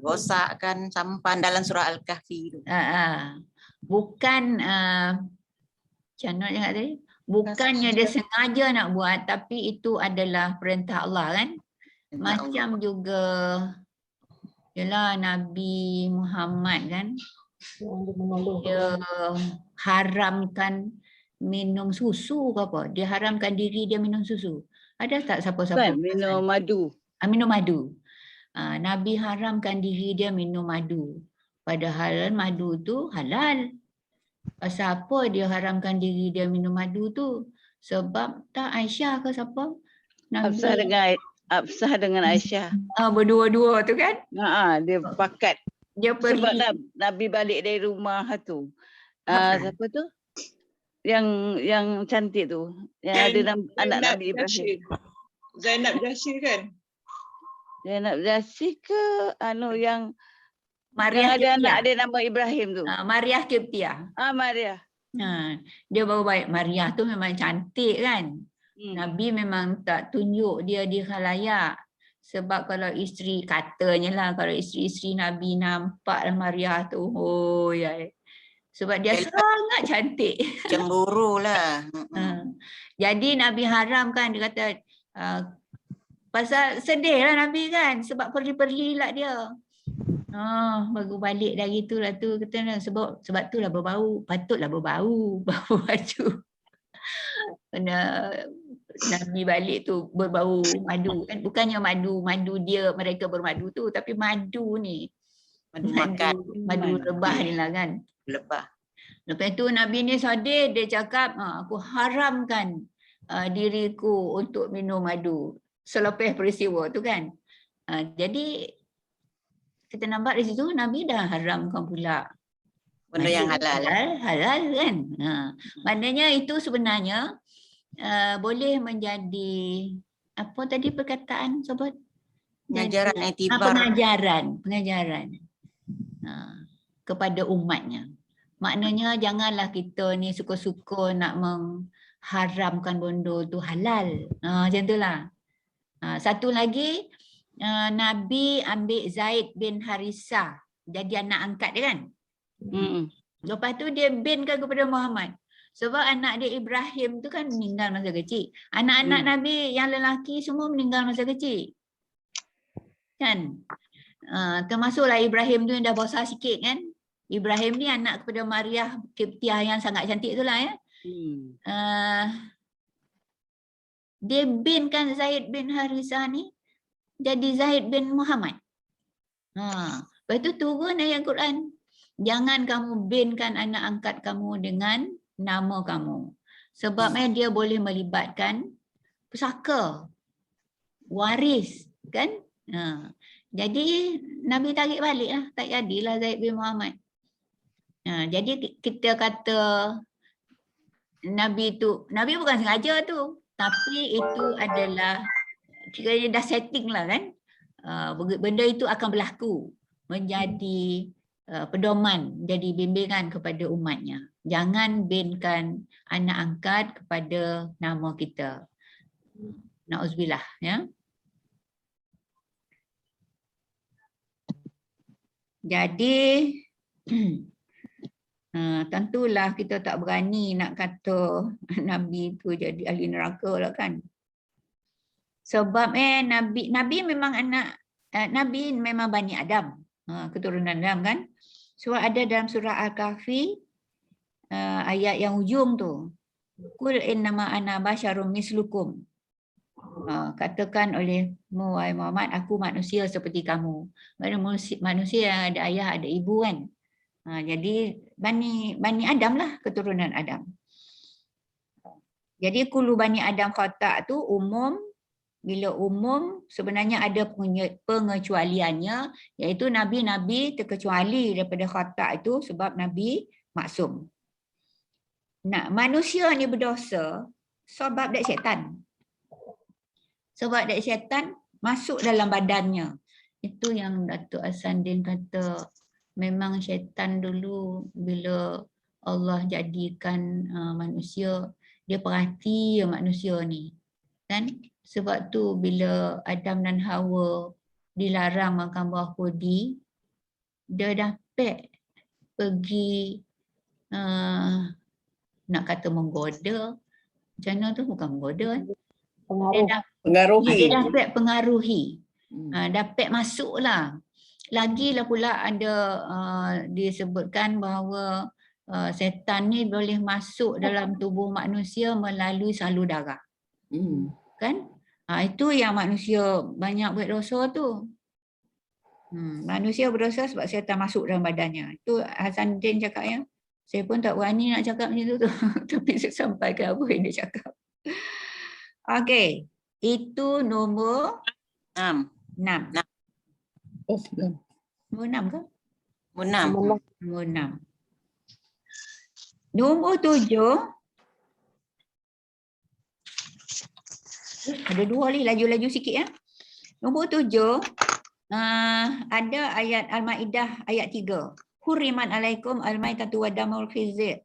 rosakkan sampan dalam surah Al-Kahfi tu. bukan macam mana cakap tadi? Bukannya dia sengaja nak buat, tapi itu adalah perintah Allah kan? Macam juga ialah Nabi Muhammad kan, dia haramkan minum susu ke apa? Dia haramkan diri dia minum susu. Ada tak siapa-siapa? Kan minum madu. Minum madu. Nabi haramkan diri dia minum madu. Padahal madu tu halal. Pasal apa dia haramkan diri dia minum madu tu? Sebab tak Aisyah ke siapa? Hafsah dengan Aisyah. Berdua-dua tu kan? Dia pakat. Dia pergi. Sebab Nabi balik dari rumah tu. Siapa tu? Yang cantik tu. Yang ada anak Nabi Ibrahim. Zainab Jasir kan? Zainab Jasir ke yang Maria ada anak Kiptiah. dia nama Ibrahim tu. Maria Kiptiah. Maria. Dia baru baik. Maria tu memang cantik kan? Nabi memang tak tunjuk dia di khalayak. Sebab kalau isteri, katanya lah, kalau isteri-isteri Nabi nampak Maria tu, oh ya. Sebab dia sangat cantik. Cemburu lah. Jadi Nabi haramkan, dia kata, pasal sedih lah Nabi kan, sebab perli-perli lah dia. Baru balik dari tu lah tu, kata sebab tu lah berbau, patutlah berbau, bau baju. Nabi balik tu berbau madu kan, bukannya madu dia mereka bermadu tu, tapi madu ni Madu makan. madu lebah ni lah kan. Lebah. Lepas tu Nabi ni sedih, dia cakap aku haramkan diriku untuk minum madu selepas peristiwa tu kan. Jadi kita nampak di situ Nabi dah haramkan pula Benda yang halal. Halal kan. Maknanya itu sebenarnya boleh menjadi apa tadi perkataan sobat? Pengajaran iktibar. Pengajaran kepada umatnya. Maknanya janganlah kita ni suka-suka nak mengharamkan benda tu halal. Macam itulah. Satu lagi, Nabi ambil Zaid bin Harisah jadi anak angkat dia kan. Lepas tu dia binkan kepada Muhammad. Sebab anak dia Ibrahim tu kan meninggal masa kecil. Anak-anak Nabi yang lelaki semua meninggal masa kecil. Kan? Termasuklah Ibrahim tu yang dah besar sikit kan. Ibrahim ni anak kepada Maria Kiptiah yang sangat cantik tu lah ya. Dia binkan Zaid bin Harisah ni jadi Zaid bin Muhammad. Lepas tu turun ayat Quran. Jangan kamu binkan anak angkat kamu dengan nama kamu. Sebab dia boleh melibatkan pusaka, waris kan. Jadi Nabi tarik balik lah. Tak jadilah Zaid bin Muhammad. Jadi kita kata Nabi bukan sengaja tu. Tapi itu adalah kiranya dah setting lah kan. Benda itu akan berlaku. Menjadi pedoman, jadi bimbingan kepada umatnya. Jangan binkan anak angkat kepada nama kita. Na'udzubillah ya. Jadi Tentulah kita tak berani nak kata Nabi tu jadi ahli neraka lah kan. Sebab Nabi memang anak Nabi memang Bani Adam, keturunan Adam kan. Sebab ada dalam surah Al-Kahfi ayat yang ujung tu. Qul innama ana basyarum mislukum. Katakan olehmu wahai Muhammad, aku manusia seperti kamu. Manusia yang ada ayah ada ibu kan. Jadi Bani Adam lah, keturunan Adam. Jadi kullu Bani Adam khata' tu umum. Bila umum sebenarnya ada pengecualiannya, iaitu Nabi-Nabi terkecuali daripada khata' itu sebab Nabi maksum. Nah, manusia ni berdosa sebab dari syaitan. Sebab dari syaitan masuk dalam badannya. Itu yang Datuk Hasanuddin kata, memang syaitan dulu bila Allah jadikan manusia, dia perhati manusia ni. Kan? Sebab tu bila Adam dan Hawa dilarang makan buah kodi, dia dapat pergi nak kata menggoda. Macam mana tu? Bukan menggoda. Dia dapat pengaruhi. Dapat masuk lah. Lagilah pula ada disebutkan bahawa setan ni boleh masuk dalam tubuh manusia melalui salur darah. Kan? Itu yang manusia banyak buat dosa tu. Manusia berdosa sebab syaitan masuk dalam badannya. Itu Hasanuddin cakap ya. Saya pun tak berani nak cakap macam tu. Tapi saya sampaikan apa yang dia cakap. Okey. Itu nombor 6. Oh, Nombor 6 ke? Nombor 6. Nombor 7. Ada 2 ni, laju-laju sikit ya. Nombor 7, ada ayat Al-Maidah ayat 3. Hurriman alaikum al-maitatu wadamul khinzir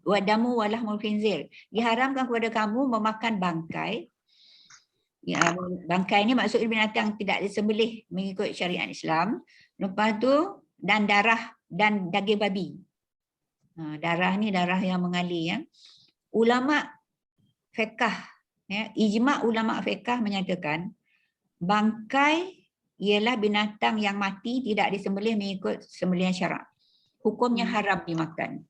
wadamu walahmul khinzir. Diharamkan kepada kamu memakan bangkai. Ya, bangkai ni maksudnya binatang tidak disembelih mengikut syariat Islam. Lepas tu dan darah dan daging babi. Darah ni darah yang mengalir ya. Ulama fiqh ijma' ulama fiqh menyatakan bangkai ialah binatang yang mati tidak disembelih mengikut sembelihan syarak. Hukumnya haram dimakan.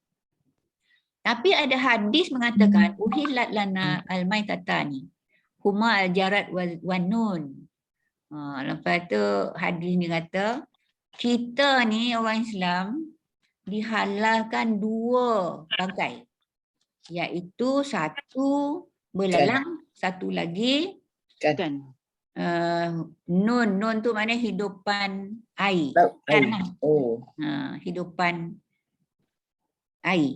Tapi ada hadis mengatakan uhillat lana al-maitatani huma al-jarad wan nun. Lepas tu hadis ni kata kita ni orang Islam dihalalkan 2 bangkai. Iaitu satu belalang, satu lagi Kan. nun tu maknanya hidupan air. Hidupan air.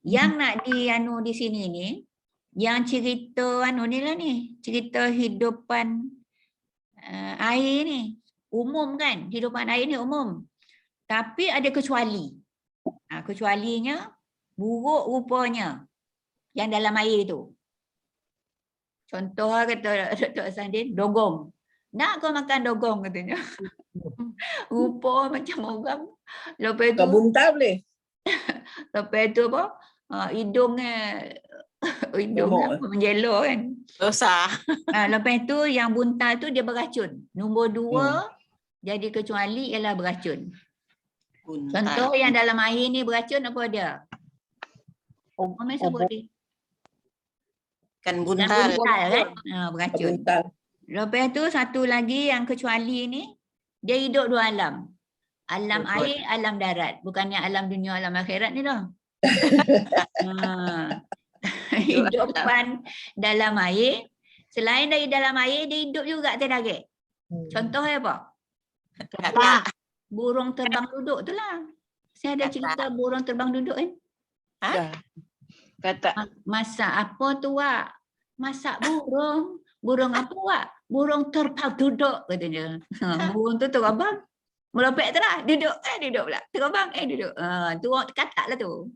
Yang nak di sini ni, yang cerita ni lah ni, cerita hidupan air ni umum kan, hidupan air ni umum. Tapi ada kecuali. Kecualinya buruk rupanya yang dalam air tu. Contoh kata Dr. Hasanuddin, dogong. Nak kau makan dogong katanya. Rupa macam orang. Lepas tu buntal boleh. Lepas tu apa? Hidungnya menjelo kan. Dosa. Lepas tu yang buntal tu dia beracun. Nombor 2 jadi kecuali ialah beracun. Contoh yang dalam air ni beracun apa dia? Mama sebut dia. Kan buntal. Kan? Beracun. Buntal. Lepas tu satu lagi yang kecuali ni, dia hidup 2 alam. Alam air, alam darat. Bukannya alam dunia, alam akhirat ni dah. Hidupan dalam air. Selain dari dalam air, dia hidup juga atas darat. Contohnya apa? Burung terbang duduk tu lah. Saya ada cerita burung terbang duduk kan? Kata Masak apa tu Wak? Masak burung. Burung apa Wak? Burung terbang duduk katanya. Burung tu terbang. Melopek tu lah. Duduk. Duduk pula. Terbang. Duduk. Tu orang katak lah tu.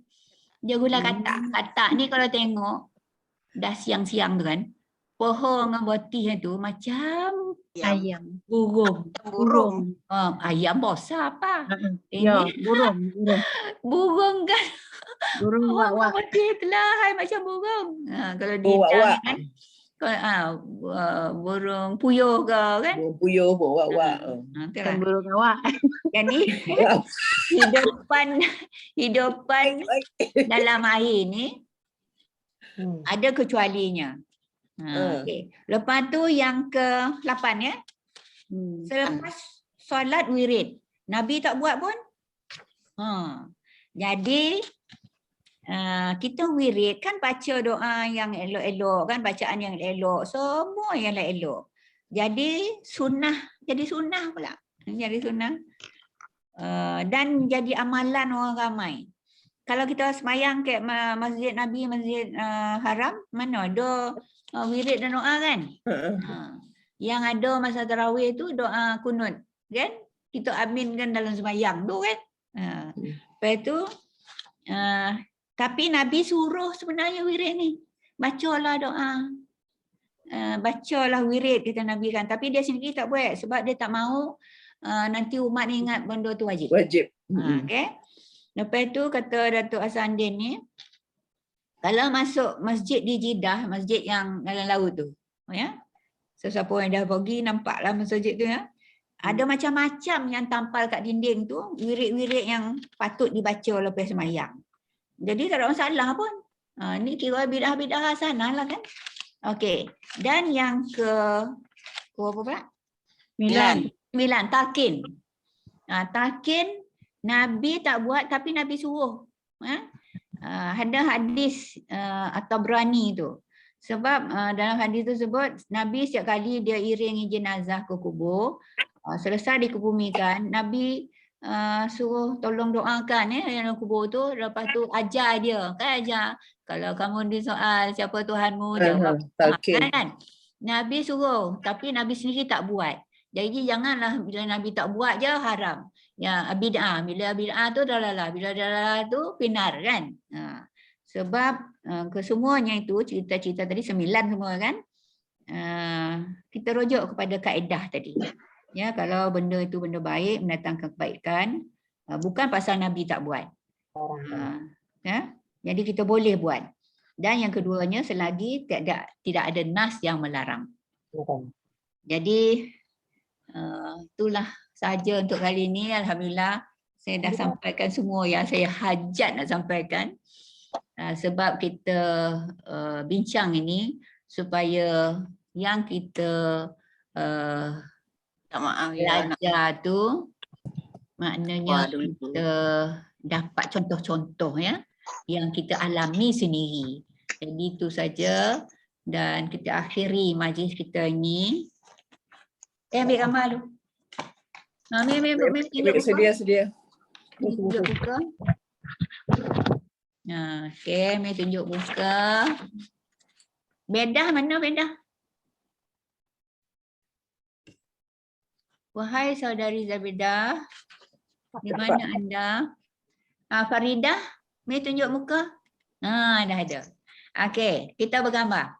Dia gula katak. Katak ni kalau tengok dah siang-siang tu kan. Pohon dengan botih tu macam Ayam. Burung. Burung. Ayam bosa apa? Ya, Ini burung. burung kan. Burung Orang wak-wak. putih telahai macam burung. Kalau di Wak-wak. kan, burung puyuh ke kan? Burung puyuh, burung wak-wak. Itulah. Kan burung awak. Jadi hidupan dalam air ni ada kecualinya. Okay. Lepas tu yang ke-8 ya. Selepas solat wirid, Nabi tak buat pun. Jadi kita wirid kan baca doa yang elok-elok kan, bacaan yang elok, semua yang elok. Jadi sunnah pula. Jadi sunnah. Dan jadi amalan orang ramai. Kalau kita semayang ke masjid Nabi, masjid Haram, mana ada wirid dan doa kan? Yang ada masa tarawih tu doa kunut kan? Kita aminkan dalam semayang tu kan? Lepas tu tapi Nabi suruh sebenarnya wirid ni. Bacalah doa. Bacalah wirid kata Nabi kan. Tapi dia sendiri tak buat sebab dia tak mahu nanti umat ingat benda tu wajib. Wajib. Okay. Lepas tu kata Datuk Hasandin ni, kalau masuk masjid di Jeddah, masjid yang dalam laut tu, ya. Siapa yang dah pergi nampaklah masjid tu ya. Ada macam-macam yang tampal kat dinding tu, wirid-wirid yang patut dibaca lepas sembahyang. Jadi tak ada masalah pun. Ni kira bidah-bidah hasanah lah kan. Okey. Dan yang ke apa pula? 9, talqin. Talqin Nabi tak buat tapi Nabi suruh. Ada hadis atau berani tu. Sebab dalam hadis tersebut Nabi setiap kali dia iringi jenazah ke kubur, selesai dikebumikan, Nabi suruh tolong doakan yang kubur tu, lepas tu ajar dia. Kan ajar, kalau kamu disoal siapa Tuhanmu, jawab kan. Nabi suruh, tapi Nabi sendiri tak buat. Jadi janganlah bila Nabi tak buat je haram. Ya, bid'ah. Bila bid'ah tu dalalah. Bila dalalah tu pinar kan. Sebab kesemuanya itu cerita-cerita tadi 9 semua kan. Kita rujuk kepada kaedah tadi. Ya, kalau benda itu benda baik, mendatangkan kebaikan, bukan pasal Nabi tak buat. Ya, jadi kita boleh buat. Dan yang keduanya selagi tidak ada nas yang melarang. Jadi itulah saja untuk kali ini. Alhamdulillah saya dah sampaikan semua yang saya hajat nak sampaikan. Sebab kita bincang ini supaya yang kita belajar tu maknanya kita dapat contoh-contoh ya yang kita alami sendiri. Jadi itu saja dan kita akhiri majlis kita ini. Ambil gambar dulu. Ambil Sedia. tunjuk buka. Okey, Mai tunjuk buka. Bedah mana bedah? Wahai saudari Zabidah, di mana anda? Faridah, Mai tunjuk muka. Dah ada. Okey, kita bergambar.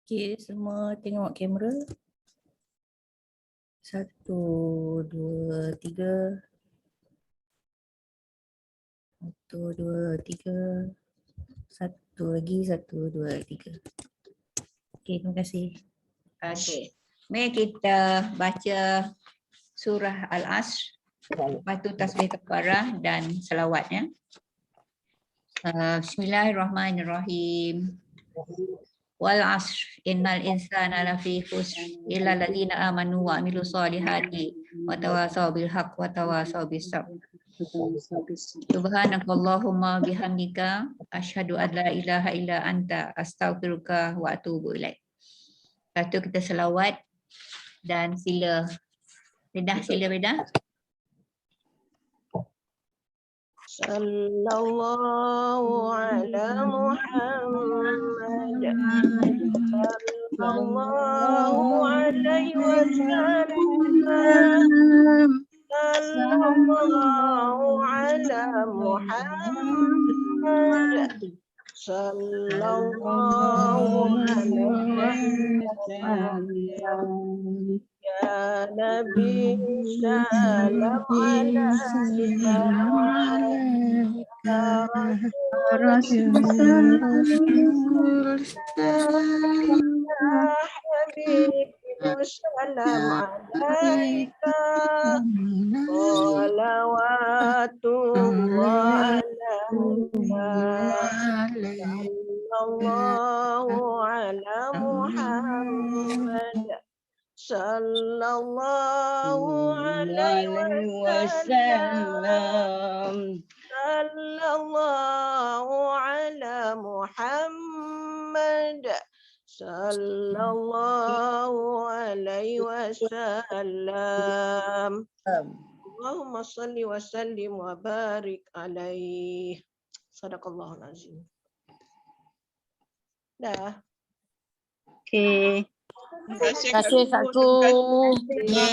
Okey, semua tengok kamera. 1, 2, 3. 1, 2, 3. Satu lagi, 1, 2, 3. Okey, terima kasih. Okey. Mari kita baca surah Al-Asr. Lepas tu tasbih kafarah dan selawat ya. Bismillahirrahmanirrahim. Wal 'asr innal insana lafi khusr illa alladziina aamanu wa 'amilus solihati wa tawassaw bil haqq wa tawassaw bis sabr. Subhanakallahumma bihamdika asyhadu an la ilaha illa anta astaghfiruka wa atubu ilaik. Lepas tu kita selawat dan sila Bedah. Sallallahu ala Muhammad. Sallallahu alaihi wasallam. Sallallahu ala Muhammad. sallallahu alaihi wasallam. Ya Nabi salam alaika. Ya Habib salam alaika. Salawatullah alaika. Sallallahu ala Muhammad. Sallallahu alaihi wasallam. Sallallahu ala Muhammad. Sallallahu alaihi wasallam. Allahumma salli wa sallim wa barik alaih. Sadaqallahul azim. Dah. Okey. Terima kasih satu. Terima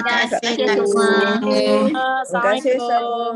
kasih semua. Terima kasih semua.